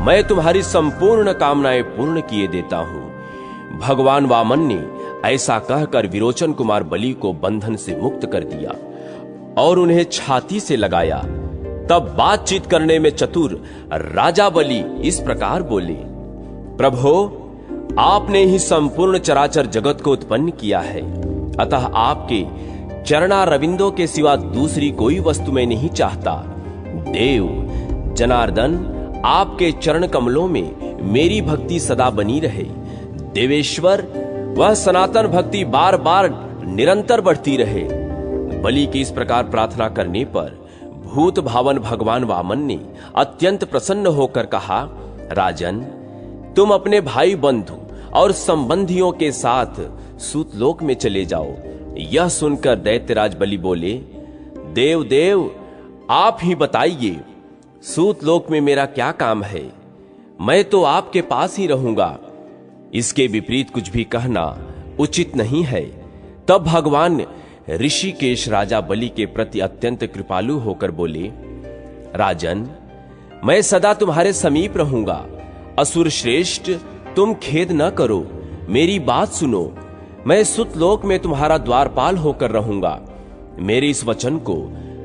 मैं तुम्हारी संपूर्ण कामनाएं पूर्ण किए देता हूं। भगवान वामन ने ऐसा कहकर विरोचन कुमार बलि को बंधन से मुक्त कर दिया और उन्हें छाती से लगाया। तब बातचीत करने में चतुर राजा बलि इस प्रकार बोले, प्रभो, आपने ही संपूर्ण चराचर जगत को उत्पन्न किया है, अतः आपके चरणारविंदों के सिवा दूसरी कोई वस्तु मैं नहीं चाहता। देव, जनार्दन, आपके चरण कमलों में मेरी भक्ति सदा बनी रहे। देवेश्वर, वह सनातन भक्ति बार बार निरंतर बढ़ती रहे। बलि की इस प्रकार प्रार्थना करने पर भूत भावन भगवान वामन ने अत्यंत प्रसन्न होकर कहा, राजन, तुम अपने भाई बंधु और संबंधियों के साथ सूतलोक में चले जाओ। यह सुनकर दैत्यराज बलि बोले, देव देव, आप ही बताइए, सूतलोक में मेरा क्या काम है? मैं तो आपके पास ही रहूंगा। इसके विपरीत कुछ भी कहना उचित नहीं है। तब भगवान ऋषिकेश राजा बलि के प्रति अत्यंत कृपालु होकर बोले, राजन, मैं सदा तुम्हारे समीप रहूंगा। असुर श्रेष्ठ, तुम खेद न करो, मेरी बात सुनो। मैं सुतलोक में तुम्हारा द्वारपाल होकर रहूंगा। मेरे इस वचन को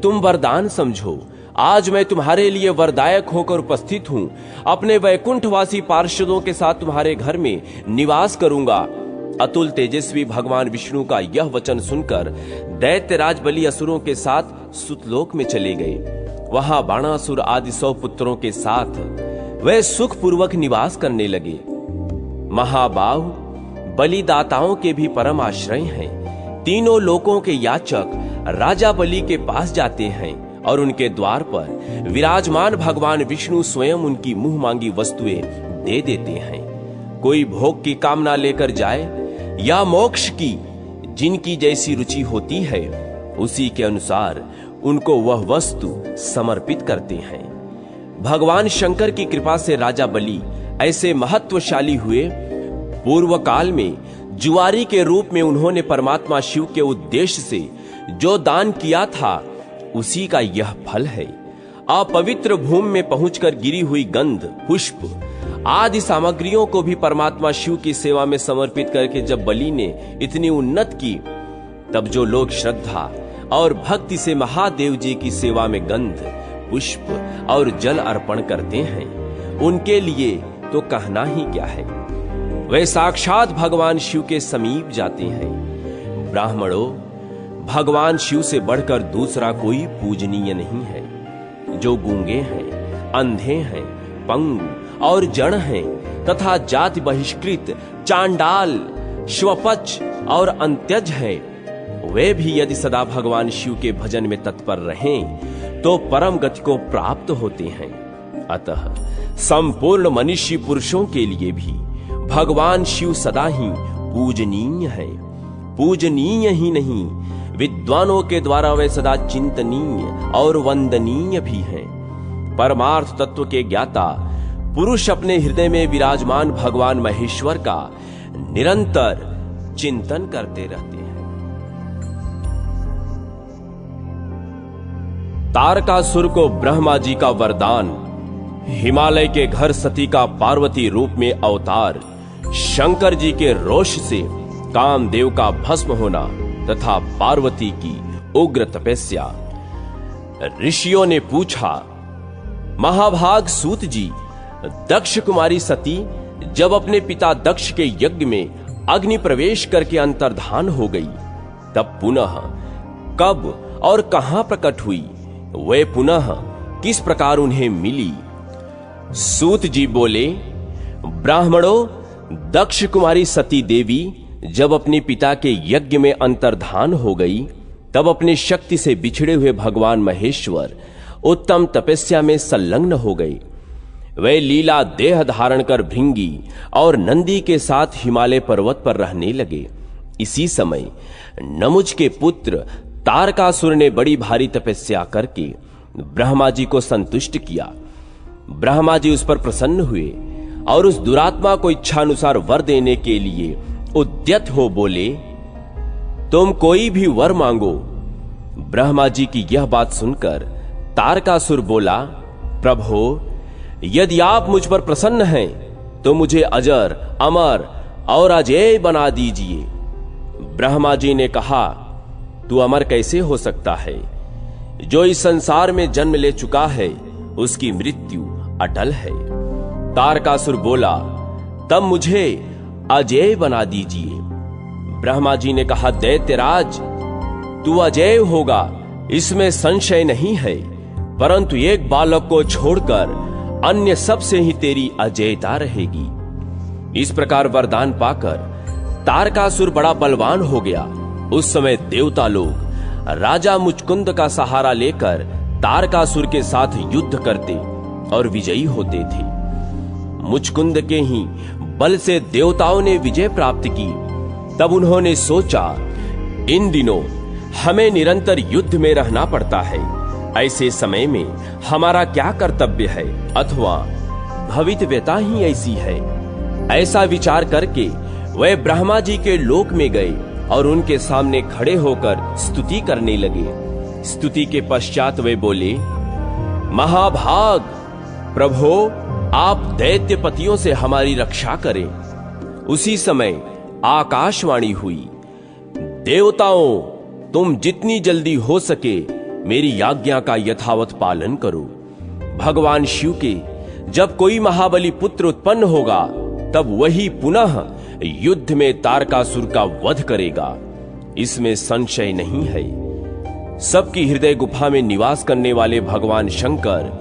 तुम वरदान समझो। आज मैं तुम्हारे लिए वरदायक होकर उपस्थित हूं। अपने वैकुंठवासी पार्षदों के साथ तुम्हारे घर में निवास करूंगा। अतुल तेजस्वी भगवान विष्णु का यह वचन सुनकर दैत्यराज बलि असुरों के साथ सुतलोक में चले गए। वहां बाणासुर आदि 100 पुत्रों के साथ वे सुखपूर्वक निवास करने लगे। महाबाहु बलिदाताओं के भी परम आश्रय हैं। तीनों लोकों के याचक राजा बलि के पास जाते हैं और उनके द्वार पर विराजमान भगवान विष्णु स्वयं उनकी मुंह मांगी वस्तुएं दे देते हैं। कोई भोग की कामना लेकर जाए या मोक्ष की, जिनकी जैसी रुचि होती है उसी के अनुसार उनको वह वस्तु समर्पित करते हैं। भगवान शंकर की कृपा से राजा बलि ऐसे महत्वशाली हुए। पूर्व काल में जुआरी के रूप में उन्होंने परमात्मा शिव के उद्देश्य से जो दान किया था उसी का यह फल है। अपवित्र भूमि में पहुंचकर गिरी हुई गंध, पुष्प आदि सामग्रियों को भी परमात्मा शिव की सेवा में समर्पित करके जब बलि ने इतनी उन्नत की, तब जो लोग श्रद्धा और भक्ति से महादेव जी की सेवा में गंध, पुष्प और जल अर्पण करते हैं, उनके लिए तो कहना ही क्या है। वे साक्षात भगवान शिव के समीप जाते हैं। ब्राह्मणों, भगवान शिव से बढ़कर दूसरा कोई पूजनीय नहीं है। जो गूंगे हैं, अंधे हैं, पंगु और जड़ हैं तथा जाति बहिष्कृत, चांडाल, श्वपच और अंत्यज हैं, वे भी यदि सदा भगवान शिव के भजन में तत्पर रहें तो परम गति को प्राप्त होते हैं। अतः संपूर्ण मनुष्य पुरुषों के लिए भी भगवान शिव सदा ही पूजनीय है। पूजनीय ही नहीं, विद्वानों के द्वारा वे सदा चिंतनीय और वंदनीय भी हैं। परमार्थ तत्व के ज्ञाता पुरुष अपने हृदय में विराजमान भगवान महेश्वर का निरंतर चिंतन करते रहते हैं। तारकासुर को ब्रह्मा जी का वरदान, हिमालय के घर सती का पार्वती रूप में अवतार, शंकर जी के रोष से कामदेव का भस्म होना तथा पार्वती की उग्र तपस्या। ऋषियों ने पूछा, महाभाग सूत जी, दक्ष कुमारी सती जब अपने पिता दक्ष के यज्ञ में अग्नि प्रवेश करके अंतर्धान हो गई, तब पुनः कब और कहां प्रकट हुई, वे पुनः किस प्रकार उन्हें मिली? सूत जी बोले, ब्राह्मणों, दक्ष कुमारी सती देवी जब अपने पिता के यज्ञ में अंतर्धान हो गई, तब अपने शक्ति से बिछड़े हुए भगवान महेश्वर उत्तम तपस्या में संलग्न हो गए। वे लीला देह धारण कर भृंगी और नंदी के साथ हिमालय पर्वत पर रहने लगे। इसी समय नमुज के पुत्र तारकासुर ने बड़ी भारी तपस्या करके ब्रह्मा जी को संतुष्ट किया। ब्रह्मा जी उस पर प्रसन्न हुए और उस दुरात्मा को इच्छानुसार वर देने के लिए उद्यत हो बोले, तुम कोई भी वर मांगो। ब्रह्मा जी की यह बात सुनकर तारकासुर बोला, प्रभो, यदि आप मुझ पर प्रसन्न हैं तो मुझे अजर, अमर और अजेय बना दीजिए। ब्रह्मा जी ने कहा, तू अमर कैसे हो सकता है? जो इस संसार में जन्म ले चुका है उसकी मृत्यु अटल है। तारकासुर बोला, तब मुझे अजेय बना दीजिए। ब्रह्मा जी ने कहा, दैत्यराज, तू अजेय होगा, इसमें संशय नहीं है, परंतु एक बालक को छोड़कर अन्य सब से ही तेरी अजेयता रहेगी। इस प्रकार वरदान पाकर तारकासुर बड़ा बलवान हो गया। उस समय देवता लोग राजा मुचकुंद का सहारा लेकर तारकासुर के साथ युद्ध करते और विजयी होते थे। मुचकुंद के ही बल से देवताओं ने विजय प्राप्त की। तब उन्होंने सोचा, इन दिनों हमें निरंतर युद्ध में रहना पड़ता है, ऐसे समय में हमारा क्या कर्तव्य है, अथवा भवितव्यता ही ऐसी है। ऐसा विचार करके वे ब्रह्मा जी के लोक में गए और उनके सामने खड़े होकर स्तुति करने लगे। स्तुति के पश्चात वे बोले, महाभाग, प्रभो, आप दैत्यपतियों से हमारी रक्षा करें। उसी समय आकाशवाणी हुई, देवताओं, तुम जितनी जल्दी हो सके मेरी आज्ञा का यथावत पालन करो। भगवान शिव के जब कोई महाबली पुत्र उत्पन्न होगा, तब वही पुनः युद्ध में तारकासुर का वध करेगा, इसमें संशय नहीं है। सबकी हृदय गुफा में निवास करने वाले भगवान शंकर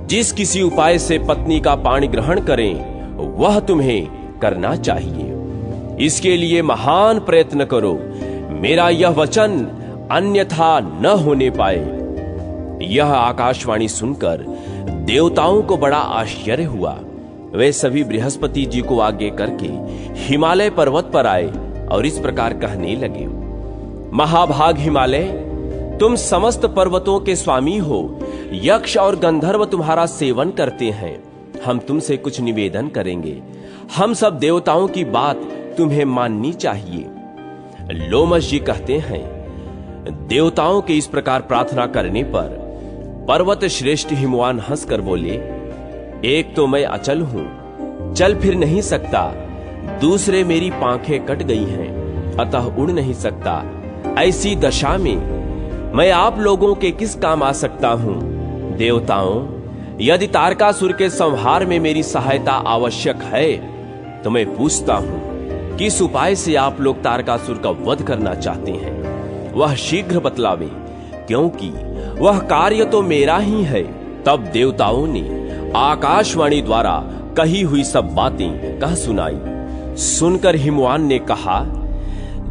जिस किसी उपाय से पत्नी का पाणी ग्रहण करें, वह तुम्हें करना चाहिए। इसके लिए महान प्रयत्न करो, मेरा यह वचन अन्यथा न होने पाए। यह आकाशवाणी सुनकर देवताओं को बड़ा आश्चर्य हुआ। वे सभी बृहस्पति जी को आगे करके हिमालय पर्वत पर आए और इस प्रकार कहने लगे, महाभाग हिमालय, तुम समस्त पर्वतों के स्वामी हो। यक्ष और गंधर्व तुम्हारा सेवन करते हैं। हम तुमसे कुछ निवेदन करेंगे। हम सब देवताओं की बात तुम्हें माननी चाहिए। लोमश जी कहते हैं, देवताओं के इस प्रकार प्रार्थना करने पर पर्वत श्रेष्ठ हिमवान हंसकर बोले, एक तो मैं अचल हूं, चल फिर नहीं सकता, दूसरे मेरी पांखें कट गई हैं, अतः उड़ नहीं सकता। ऐसी दशा में मैं आप लोगों के किस काम आ सकता हूं? देवताओं, यदि तारकासुर के संहार में मेरी सहायता आवश्यक है तो मैं पूछता हूं, किस उपाय से आप लोग तारकासुर का वध करना चाहते हैं? वह शीघ्र बतलावे, क्योंकि वह कार्य तो मेरा ही है। तब देवताओं ने आकाशवाणी द्वारा कही हुई सब बातें कह सुनाई। सुनकर हिमवान ने कहा,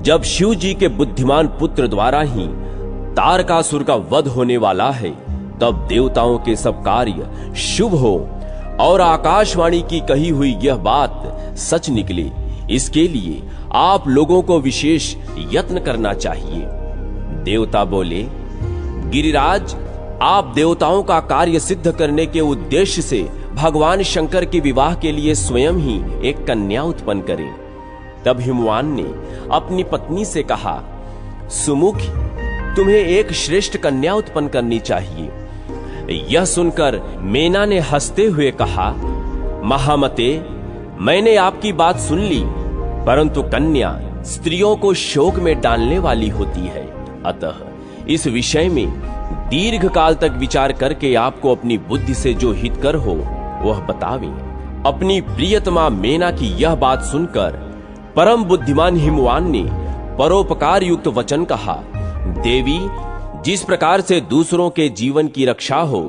जब शिव जी के बुद्धिमान पुत्र द्वारा ही तारकासुर का वध होने वाला है, तब देवताओं के सब कार्य शुभ हो और आकाशवाणी की कही हुई यह बात सच निकले, इसके लिए आप लोगों को विशेष यत्न करना चाहिए। देवता बोले, गिरिराज, आप देवताओं का कार्य सिद्ध करने के उद्देश्य से भगवान शंकर के विवाह के लिए स्वयं ही एक कन्या उत्पन्न करें। तब हिमवान ने अपनी पत्नी से कहा, सुमुखी, तुम्हें एक श्रेष्ठ कन्या उत्पन्न करनी चाहिए। यह सुनकर मेना ने हंसते हुए कहा, महामते, मैंने आपकी बात सुन ली, परंतु कन्या स्त्रियों को शोक में डालने वाली होती है। अतः इस विषय में दीर्घ काल तक विचार करके आपको अपनी बुद्धि से जो हितकर हो वह बतावें। अपनी प्रियतमा मेना की यह बात सुनकर परम बुद्धिमान हिमवान ने परोपकार युक्त वचन कहा, देवी, जिस प्रकार से दूसरों के जीवन की रक्षा हो,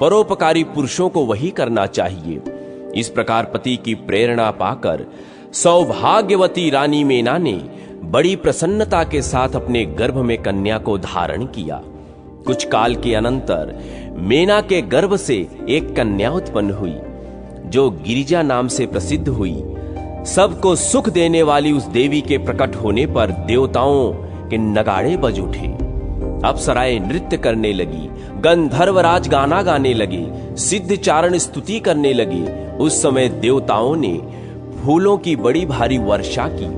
परोपकारी पुरुषों को वही करना चाहिए। इस प्रकार पति की प्रेरणा पाकर सौभाग्यवती रानी मेना ने बड़ी प्रसन्नता के साथ अपने गर्भ में कन्या को धारण किया। कुछ काल के अनंतर मेना के गर्भ से एक कन्या उत्पन्न हुई, जो गिरिजा नाम से प्रसिद्ध हुई। सबको सुख देने वाली उस देवी के प्रकट होने पर देवताओं के नगाड़े बज उठे, अप्सराएं नृत्य करने लगी, गंधर्वराज गाना गाने लगे, सिद्ध चारण स्तुति करने लगे। उस समय देवताओं ने फूलों की बड़ी भारी वर्षा की।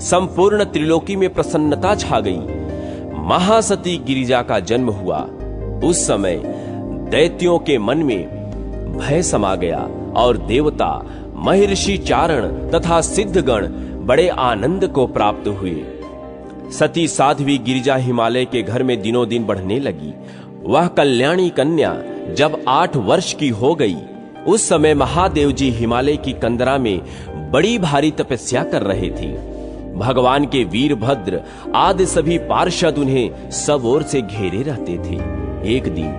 संपूर्ण त्रिलोकी में प्रसन्नता छा गई। महासती गिरिजा का जन्म हुआ। उस समय दैत्यों के मन में भय समा गया और देवता, महर्षि चारण तथा सिद्धगण बड़े आनंद को प्राप्त हुए। सती साध्वी गिरिजा हिमालय के घर में दिनों दिन बढ़ने लगी। वह कल्याणी कन्या जब 8 वर्ष की हो गई, उस समय महादेव जी हिमालय की कंदरा में बड़ी भारी तपस्या कर रहे थे। भगवान के वीरभद्र आदि सभी पार्षद उन्हें सब ओर से घेरे रहते थे। एक दिन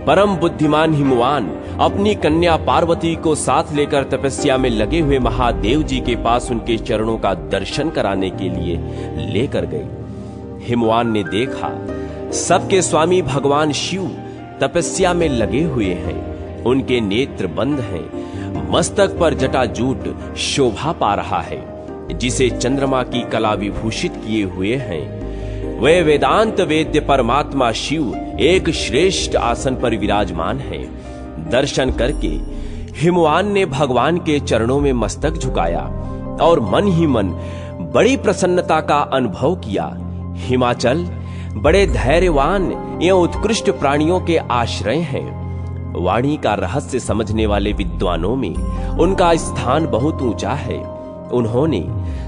परम बुद्धिमान हिमवान अपनी कन्या पार्वती को साथ लेकर तपस्या में लगे हुए महादेव जी के पास उनके चरणों का दर्शन कराने के लिए लेकर गए। हिमवान ने देखा, सबके स्वामी भगवान शिव तपस्या में लगे हुए हैं। उनके नेत्र बंद हैं, मस्तक पर जटाजूट शोभा पा रहा है, जिसे चंद्रमा की कला विभूषित किए हुए हैं। वे वेदांत वेद्य परमात्मा शिव एक श्रेष्ठ आसन पर विराजमान हैं। दर्शन करके हिमवान ने भगवान के चरणों में मस्तक झुकाया और मन ही मन बड़ी प्रसन्नता का अनुभव किया। हिमाचल बड़े धैर्यवान एवं उत्कृष्ट प्राणियों के आश्रय हैं। वाणी का रहस्य समझने वाले विद्वानों में उनका स्थान बहुत ऊंचा है। उन्होंने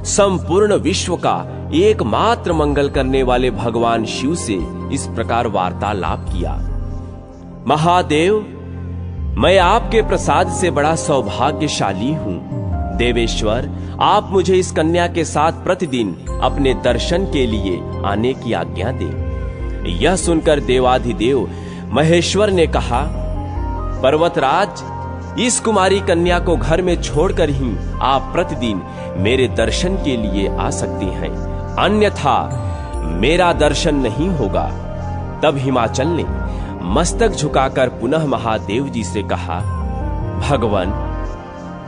संपूर्ण विश्व का एकमात्र मंगल करने वाले भगवान शिव से इस प्रकार वार्तालाप किया। महादेव, मैं आपके प्रसाद से बड़ा सौभाग्यशाली हूं। देवेश्वर, आप मुझे इस कन्या के साथ प्रतिदिन अपने दर्शन के लिए आने की आज्ञा दें। यह सुनकर देवाधिदेव महेश्वर ने कहा, पर्वतराज, इस कुमारी कन्या को घर में छोड़कर ही आप प्रतिदिन मेरे दर्शन के लिए आ सकती हैं, अन्यथा मेरा दर्शन नहीं होगा। तब हिमाचल ने मस्तक झुकाकर पुनः महादेव जी से कहा, भगवान,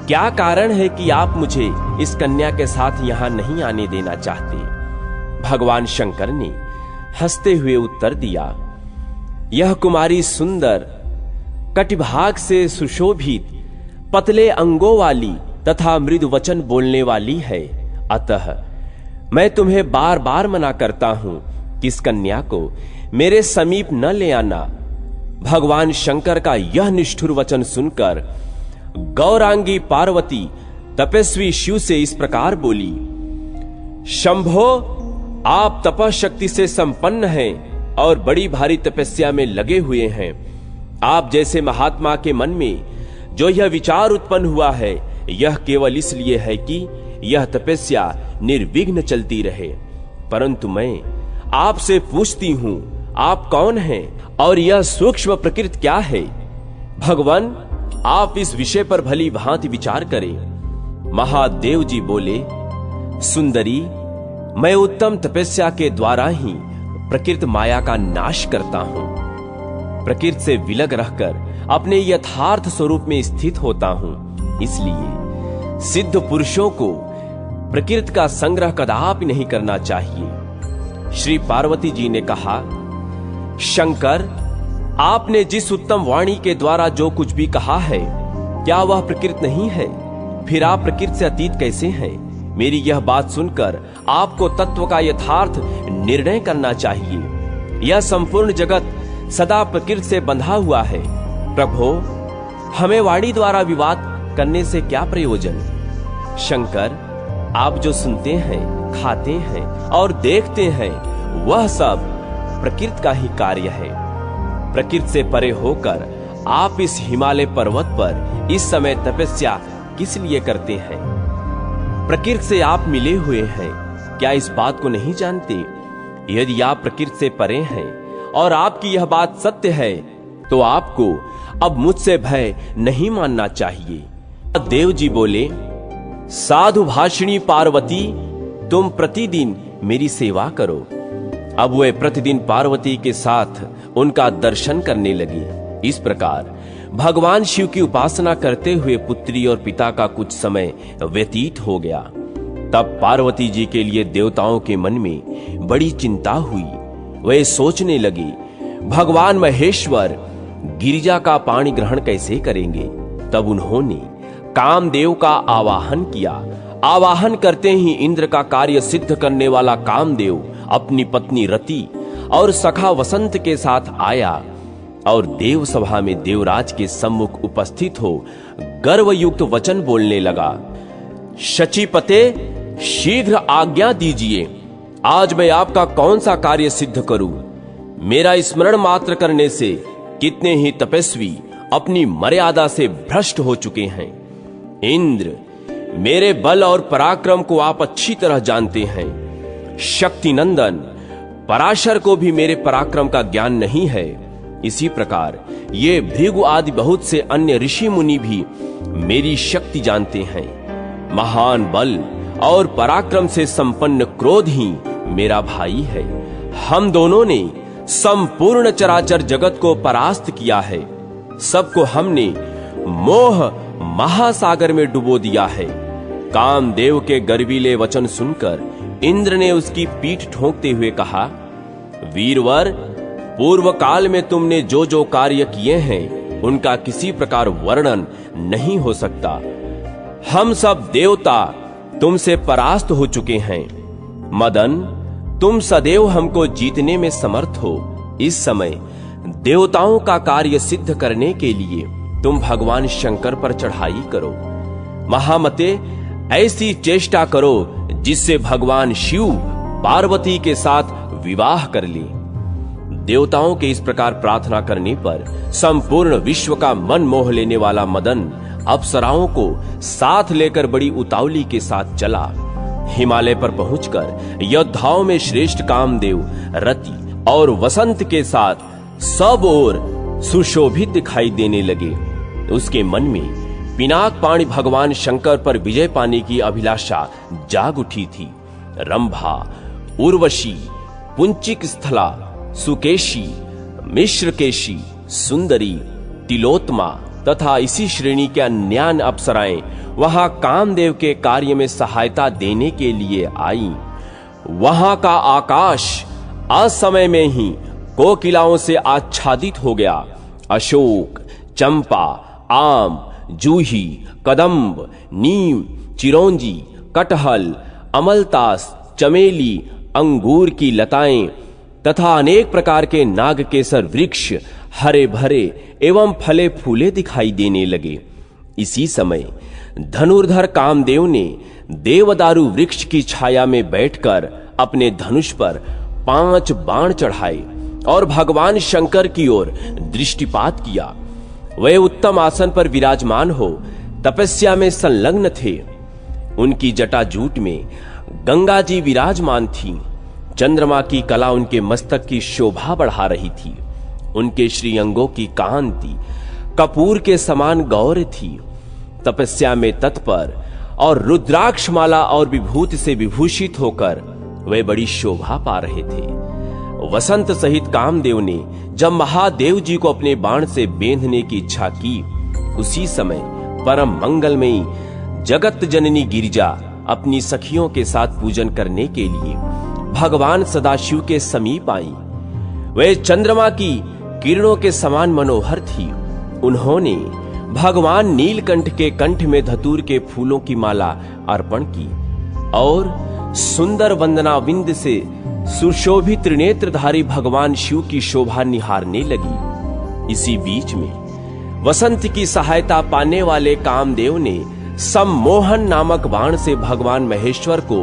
क्या कारण है कि आप मुझे इस कन्या के साथ यहां नहीं आने देना चाहते? भगवान शंकर ने हंसते हुए उत्तर दिया, यह कुमारी सुंदर, कटिभाग से सुशोभित, पतले अंगों वाली तथा मृदु वचन बोलने वाली है। अतः मैं तुम्हें बार बार मना करता हूं कि इस कन्या को मेरे समीप न ले आना। भगवान शंकर का यह निष्ठुर वचन सुनकर गौरांगी पार्वती तपस्वी शिव से इस प्रकार बोली, शंभो, आप तपशक्ति से संपन्न हैं और बड़ी भारी तपस्या में लगे हुए हैं। आप जैसे महात्मा के मन में जो यह विचार उत्पन्न हुआ है, यह केवल इसलिए है कि यह तपस्या निर्विघ्न चलती रहे। परंतु मैं आपसे पूछती हूं, आप कौन हैं और यह सूक्ष्म प्रकृति क्या है? भगवान, आप इस विषय पर भली भांति विचार करें। महादेव जी बोले, सुंदरी, मैं उत्तम तपस्या के द्वारा ही प्रकृति माया का नाश करता हूं। प्रकृति से विलग रहकर अपने यथार्थ स्वरूप में स्थित होता हूं। इसलिए सिद्ध पुरुषों को प्रकृति का संग्रह कदापि नहीं करना चाहिए। श्री पार्वती जी ने कहा, शंकर, आपने जिस उत्तम वाणी के द्वारा जो कुछ भी कहा है, क्या वह प्रकृति नहीं है? फिर आप प्रकृति से अतीत कैसे हैं? मेरी यह बात suनकर आपको तत्व का यथार्थ निर्णय करना चाहिए। यह संपूर्ण जगत सदा प्रकृति से बंधा हुआ है। प्रभो, हमें वाणी द्वारा विवाद करने से क्या प्रयोजन? शंकर, आप जो सुनते हैं, खाते हैं और देखते हैं, वह सब प्रकृति का ही कार्य है। प्रकृति से परे होकर आप इस हिमालय पर्वत पर इस समय तपस्या किस लिए करते हैं? प्रकृति से आप मिले हुए हैं, क्या इस बात को नहीं जानते? यदि आप प्रकृति से परे हैं और आपकी यह बात सत्य है, तो आपको अब मुझसे भय नहीं मानना चाहिए। देव जी बोले, साधु भाषिणी पार्वती, तुम प्रतिदिन मेरी सेवा करो। अब वे प्रतिदिन पार्वती के साथ उनका दर्शन करने लगे। इस प्रकार भगवान शिव की उपासना करते हुए पुत्री और पिता का कुछ समय व्यतीत हो गया। तब पार्वती जी के लिए देवताओं के मन में बड़ी चिंता हुई। वे सोचने लगे, भगवान महेश्वर गिरिजा का पानी ग्रहण कैसे करेंगे? तब उन्होंने कामदेव का आवाहन किया। आवाहन करते ही इंद्र का कार्य सिद्ध करने वाला कामदेव अपनी पत्नी रति और सखा वसंत के साथ आया और देव सभा में देवराज के सम्मुख उपस्थित हो गर्वयुक्त वचन बोलने लगा, शचीपते, शीघ्र आज्ञा दीजिए। आज मैं आपका कौन सा कार्य सिद्ध करूं? मेरा स्मरण मात्र करने से कितने ही तपस्वी अपनी मर्यादा से भ्रष्ट हो चुके हैं। इंद्र, मेरे बल और पराक्रम को आप अच्छी तरह जानते हैं। शक्ति नंदन, पराशर को भी मेरे पराक्रम का ज्ञान नहीं है। इसी प्रकार ये भृगु आदि बहुत से अन्य ऋषि मुनि भी मेरी शक्ति जानते हैं। महान बल और पराक्रम से संपन्न क्रोध ही मेरा भाई है। हम दोनों ने संपूर्ण चराचर जगत को परास्त किया है। सबको हमने मोह महासागर में डुबो दिया है। कामदेव के गर्वीले वचन सुनकर इंद्र ने उसकी पीठ ठोंकते हुए कहा, वीरवर, पूर्व काल में तुमने जो जो कार्य किए हैं उनका किसी प्रकार वर्णन नहीं हो सकता। हम सब देवता तुमसे परास्त हो चुके हैं। मदन, तुम सदैव हमको जीतने में समर्थ हो। इस समय देवताओं का कार्य सिद्ध करने के लिए तुम भगवान शंकर पर चढ़ाई करो। महामते, ऐसी चेष्टा करो जिससे भगवान शिव पार्वती के साथ विवाह कर ले। देवताओं के इस प्रकार प्रार्थना करने पर संपूर्ण विश्व का मन मोह लेने वाला मदन अप्सराओं को साथ लेकर बड़ी उतावली के साथ चला। हिमालय पर पहुंचकर योद्धाओं में श्रेष्ठ कामदेव रति और वसंत के साथ सब ओर सुशोभित दिखाई देने लगे। उसके मन में पिनाक पाणी भगवान शंकर पर विजय पाने की अभिलाषा जाग उठी थी। रंभा, उर्वशी, पुंचिक स्थला, सुकेशी, मिश्रकेशी, सुंदरी, तिलोत्मा, तथा इसी श्रेणी के अन्यान अप्सराएं वहां कामदेव के कार्य में सहायता देने के लिए आईं। वहां का आकाश असमय में ही कोकिलाओं से आच्छादित हो गया। अशोक, चंपा, आम, जूही, कदम्ब, नीम, चिरौंजी, कटहल, अमलतास, चमेली, अंगूर की लताएं तथा अनेक प्रकार के नागकेसर वृक्ष हरे भरे एवं फले फूले दिखाई देने लगे। इसी समय धनुर्धर कामदेव ने देवदारू वृक्ष की छाया में बैठकर अपने धनुष पर 5 बाण चढ़ाए और भगवान शंकर की ओर दृष्टिपात किया। वे उत्तम आसन पर विराजमान हो तपस्या में संलग्न थे। उनकी जटाजूट में गंगा जी विराजमान थी। चंद्रमा की कला उनके मस्तक की शोभा बढ़ा रही थी। उनके श्रीअंगों की कांति कपूर के समान गौर थी। तपस्या में तत्पर और रुद्राक्ष माला और विभूति से विभूषित होकर वे बड़ी शोभा पा रहे थे। वसंत सहित कामदेव ने जब महादेव जी को अपने बाण से बेंधने की इच्छा की, उसी समय परम मंगलमयी जगत जननी गिरिजा अपनी सखियों के साथ पूजन करने के लिए भगवान सदाशिव के समीप आई। वे चंद्रमा की किरणों के समान मनोहर थी। उन्होंने भगवान नीलकंठ के कंठ में धतूर के फूलों की माला अर्पण की और सुंदर वंदना विंद से सुशोभित त्रिनेत्रधारी भगवान शिव की शोभा निहारने लगी। इसी बीच में वसंत की सहायता पाने वाले कामदेव ने सम्मोहन नामक बाण से भगवान महेश्वर को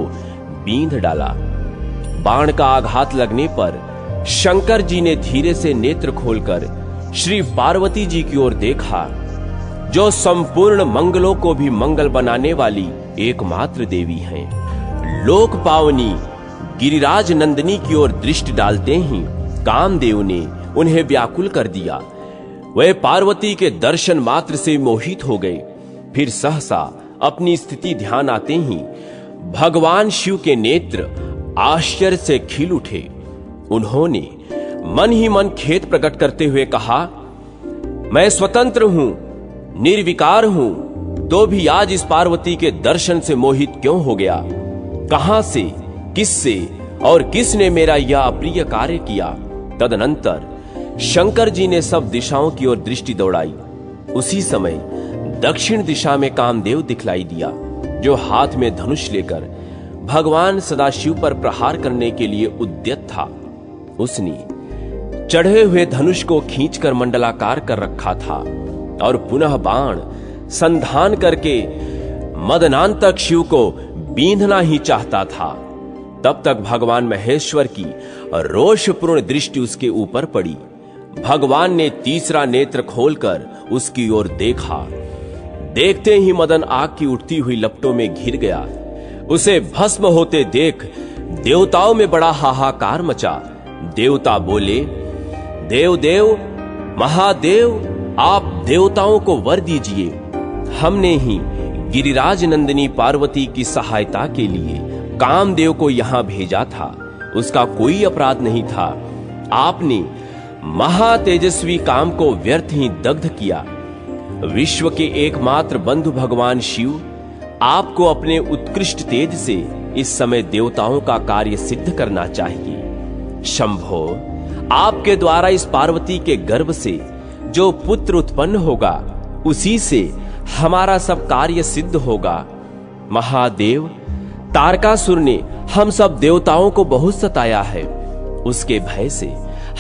बींध डाला। बाण का आघात लगने पर शंकर जी ने धीरे से नेत्र खोलकर श्री पार्वती जी की ओर देखा, जो संपूर्ण मंगलों को भी मंगल बनाने वाली एकमात्र देवी हैं। लोक पावनी गिरिराज नंदिनी की ओर दृष्टि डालते ही कामदेव ने उन्हें व्याकुल कर दिया। वे पार्वती के दर्शन मात्र से मोहित हो गए। फिर सहसा अपनी स्थिति ध्यान आते ही भगवान शिव के नेत्र आश्चर्य से खिल उठे। उन्होंने मन ही मन खेद प्रकट करते हुए कहा, मैं स्वतंत्र हूं, निर्विकार हूं, तो भी आज इस पार्वती के दर्शन से मोहित क्यों हो गया? कहां से, किससे और किसने मेरा यह अप्रिय कार्य किया? तदनंतर शंकर जी ने सब दिशाओं की ओर दृष्टि दौड़ाई। उसी समय दक्षिण दिशा में कामदेव दिखलाई दिया, जो हाथ में धनुष लेकर भगवान सदाशिव पर प्रहार करने के लिए उद्यत था। उसने चढ़े हुए धनुष को खींचकर मंडलाकार कर रखा था और पुनः बाण संधान करके मदनांतक शिव को बींधना ही चाहता था। तब तक भगवान महेश्वर की रोषपूर्ण दृष्टि उसके ऊपर पड़ी। भगवान ने तीसरा नेत्र खोलकर उसकी ओर देखा। देखते ही मदन आग की उठती हुई लपटों में घिर गया। उसे भस्म होते देख देवताओं में बड़ा हाहाकार मचा। देवता बोले, देव देव महादेव, आप देवताओं को वर दीजिए। हमने ही गिरिराज नंदिनी पार्वती की सहायता के लिए कामदेव को यहां भेजा था। उसका कोई अपराध नहीं था। आपने महातेजस्वी काम को व्यर्थ ही दग्ध किया। विश्व के एकमात्र बंधु भगवान शिव आपको अपने उत्कृष्ट तेज से इस समय देवताओं का कार्य सिद्ध करना चाहिए। शंभो, आपके द्वारा इस पार्वती के गर्भ से जो पुत्र उत्पन्न होगा, उसी से हमारा सब कार्य सिद्ध होगा। महादेव, तारकासुर ने हम सब देवताओं को बहुत सताया है। उसके भय से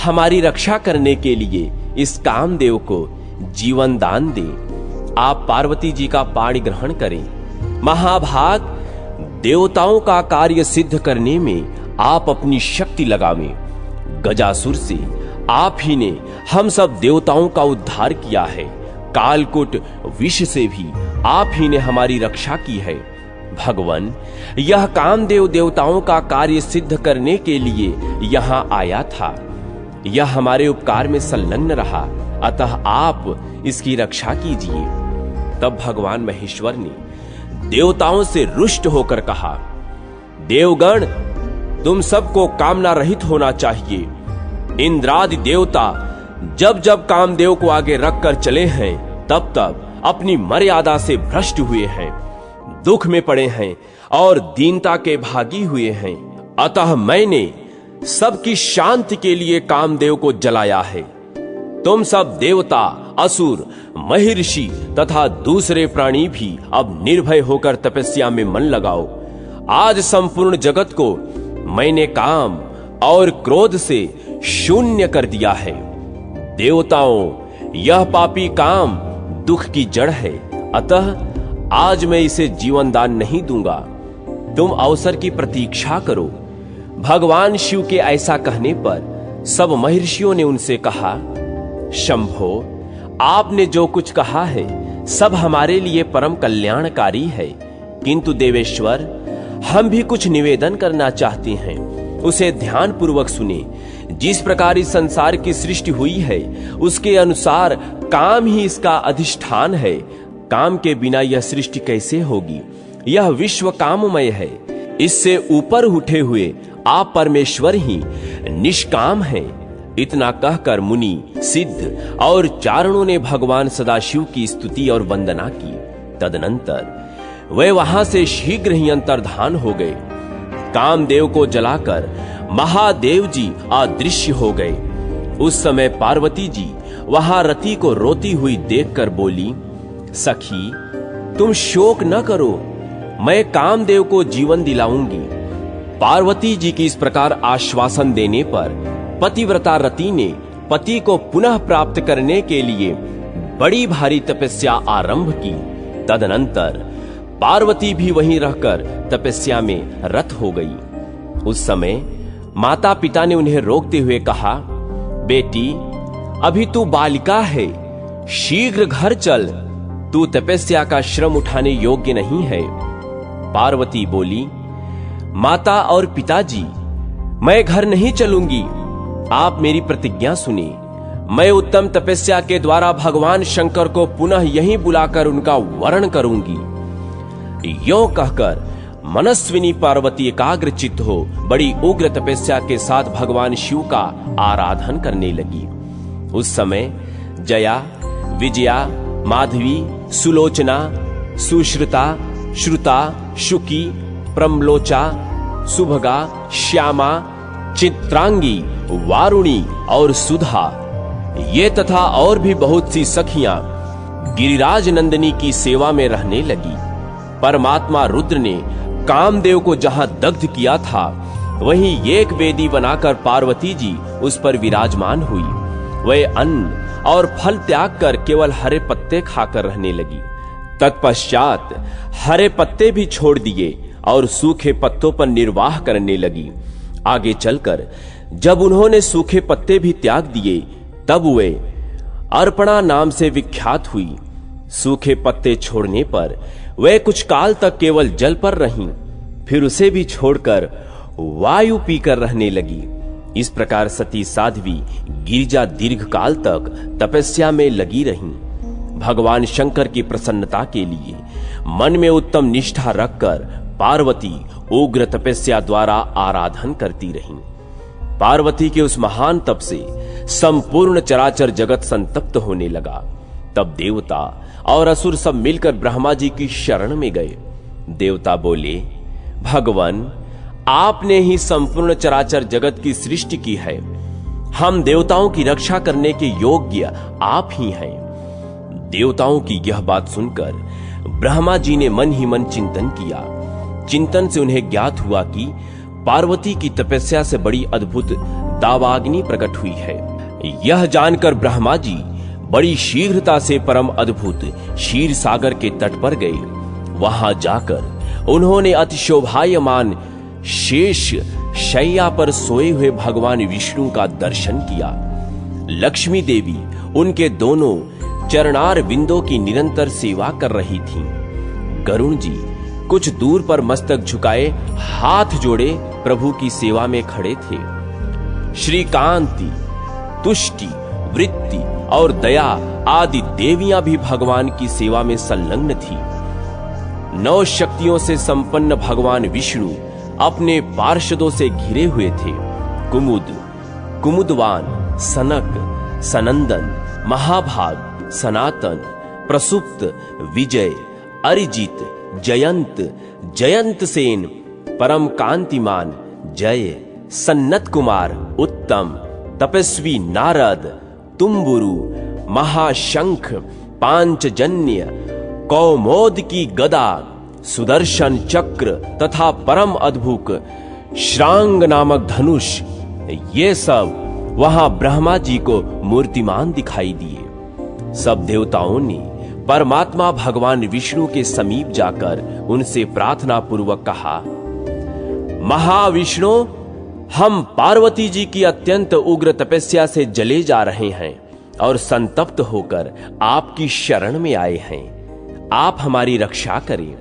हमारी रक्षा करने के लिए इस कामदेव को जीवन दान दे। आप पार्वती जी का पाणी ग्रहण करें। महाभाग, देवताओं का कार्य सिद्ध करने में आप अपनी शक्ति लगावें। गजासुर से आप ही ने हम सब देवताओं का उद्धार किया है। कालकुट विष से भी आप ही ने हमारी रक्षा की है। भगवान, यह कामदेव देवताओं का कार्य सिद्ध करने के लिए यहां आया था। यह हमारे उपकार में संलग्न रहा, अतः आप इसकी रक्षा कीजिए। तब भगवान महेश्वर ने देवताओं से रुष्ट होकर कहा, देवगण, तुम सबको कामना रहित होना चाहिए। इंद्रादि देवता जब जब कामदेव को आगे रखकर चले हैं, तब तक अपनी मर्यादा से भ्रष्ट हुए हैं, दुख में पड़े हैं और दीनता के भागी हुए हैं। अतः मैंने सबकी शांति के लिए कामदेव को जलाया है। तुम सब देवता, असुर, महर्षि तथा दूसरे प्राणी भी अब निर्भय होकर तपस्या में मन लगाओ। आज संपूर्ण जगत को मैंने काम और क्रोध से शून्य कर दिया है। देवताओं, यह पापी काम दुख की जड़ है, अतः आज मैं इसे जीवन दान नहीं दूंगा। तुम अवसर की प्रतीक्षा करो। भगवान शिव के ऐसा कहने पर सब महर्षियों ने उनसे कहा, शंभो, आपने जो कुछ कहा है सब हमारे लिए परम कल्याणकारी है, किंतु देवेश्वर, हम भी कुछ निवेदन करना चाहते हैं, उसे ध्यान पूर्वक सुने। जिस प्रकार इस संसार की सृष्टि हुई है उसके अनुसार काम ही इसका अधिष्ठान है। काम के बिना यह सृष्टि कैसे होगी? यह विश्व काममय है। इससे ऊपर उठे हुए आप परमेश्वर ही निष्काम हैं। इतना कहकर मुनि, सिद्ध और चारणों ने भगवान सदाशिव की स्तुति और वंदना की। तदनंतर वे वहां से शीघ्र ही अंतर्धान हो गए। कामदेव को जलाकर महादेव जी अदृश्य हो गए। उस समय पार्वती जी वहां रति को रोती हुई देखकर बोली, सखी, तुम शोक न करो, मैं कामदेव को जीवन दिलाऊंगी। पार्वती जी की इस प्रकार आश्वासन देने पर पतिव्रता रति ने पति को पुनः प्राप्त करने के लिए बड़ी भारी तपस्या आरंभ की। तदनंतर पार्वती भी वहीं रहकर तपस्या में रत हो गई। उस समय माता पिता ने उन्हें रोकते हुए कहा, बेटी, अभी तू बालिका है, शीघ्र घर चल, तू तपस्या का श्रम उठाने योग्य नहीं है। पार्वती बोली, माता और पिताजी, मैं घर नहीं चलूंगी, आप मेरी प्रतिज्ञा सुनिए। मैं उत्तम तपस्या के द्वारा भगवान शंकर को पुनः यहीं बुलाकर उनका वरण करूंगी। यों कहकर मनस्विनी पार्वती एकाग्र चित्त हो बड़ी उग्र तपस्या के साथ भगवान शिव का आराधन करने लगी। उस समय जया, विजया, माधवी, सुलोचना, सुश्रुता, श्रुता, शुकी, प्रमलोचा, सुभगा, श्यामा, चित्रांगी, वारुणी और सुधा, ये तथा और भी बहुत सी सखियां गिरिराज नंदिनी की सेवा में रहने लगी। परमात्मा रुद्र ने कामदेव को जहां दग्ध किया था वहीं एक वेदी बनाकर पार्वती जी उस पर विराजमान हुई। वह अन्न और फल त्याग कर केवल हरे पत्ते खाकर रहने लगी। तत्पश्चात हरे पत्ते भी छोड़ दिए और सूखे पत्तों पर निर्वाह करने लगी। आगे चलकर जब उन्होंने सूखे पत्ते भी त्याग दिए तब वे अर्पणा नाम से विख्यात हुई। सूखे पत्ते छोड़ने पर वे कुछ काल तक केवल जल पर रहीं, फिर उसे भी छोड़कर वायु पीकर रहने लगी। इस प्रकार सती साध्वी गिरिजा दीर्घ काल तक तपस्या में लगी रहीं। भगवान शंकर की प्रसन्नता के लिए मन में उत्तम निष्ठा रखकर पार्वती उग्र तपस्या द्वारा आराधन करती रहीं। पार्वती के उस महान तप से संपूर्ण चराचर जगत संतप्त होने लगा। तब देवता और असुर सब मिलकर ब्रह्मा जी की शरण में गए। देवता बोले, भगवान, आपने ही संपूर्ण चराचर जगत की सृष्टि की है। हम देवताओं की रक्षा करने के योग्य आप ही हैं। देवताओं की यह बात सुनकर ब्रह्मा जी ने मन ही मन चिंतन किया। चिंतन से उन्हें ज्ञात हुआ कि पार्वती की तपस्या से बड़ी अद्भुत दावाग्नि प्रकट हुई है। यह जानकर ब्रह्मा जी बड़ी शीघ्रता से परम अद्भुत क्षीर सागर के तट पर गए। वहां जाकर उन्होंने अति शोभायमान शेष शैया पर सोए हुए भगवान विष्णु का दर्शन किया। लक्ष्मी देवी उनके दोनों चरणार बिंदों की निरंतर सेवा कर रही थीं। गरुण जी कुछ दूर पर मस्तक झुकाए हाथ जोड़े प्रभु की सेवा में खड़े थे। श्रीकांति, तुष्टि, वृत्ति और दया आदि देवियां भी भगवान की सेवा में संलग्न थी। 9 शक्तियों से संपन्न भगवान विष्णु अपने पार्षदों से घिरे हुए थे। कुमुद, कुमुदवान, सनक, सनंदन, महाभाग, सनातन, प्रसुप्त, विजय, अरिजित, जयंत, जयंत सेन, परम कांतिमान, जय, सन्नत कुमार, उत्तम, तपस्वी नारद, तुम्बुरु, महाशंख, पांचजन्य, कौमोद की गदा, सुदर्शन चक्र तथा परम अद्भुत श्रांग नामक धनुष, ये सब वहां ब्रह्मा जी को मूर्तिमान दिखाई दिए। सब देवताओं ने परमात्मा भगवान विष्णु के समीप जाकर उनसे प्रार्थना पूर्वक कहा, महाविष्णु, हम पार्वती जी की अत्यंत उग्र तपस्या से जले जा रहे हैं और संतप्त होकर आपकी शरण में आए हैं। आप हमारी रक्षा करें।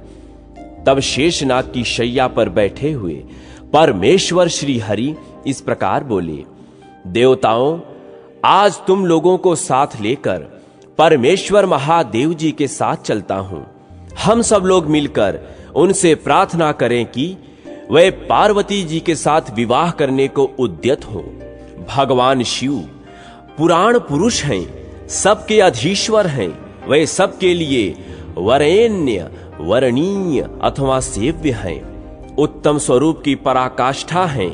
तब शेषनाग की शैया पर बैठे हुए परमेश्वर श्री हरि इस प्रकार बोले, देवताओं, आज तुम लोगों को साथ लेकर परमेश्वर महादेव जी के साथ चलता हूं। हम सब लोग मिलकर उनसे प्रार्थना करें कि वे पार्वती जी के साथ विवाह करने को उद्यत हो। भगवान शिव पुराण पुरुष हैं, सबके अधीश्वर हैं। वे सबके लिए वरेण्य, वरणीय अथवा सेव्य हैं। उत्तम स्वरूप की पराकाष्ठा हैं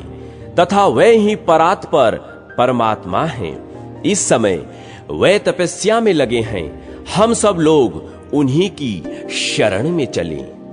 तथा वे ही परात्पर परमात्मा हैं। इस समय वे तपस्या में लगे हैं। हम सब लोग उन्हीं की शरण में चलें।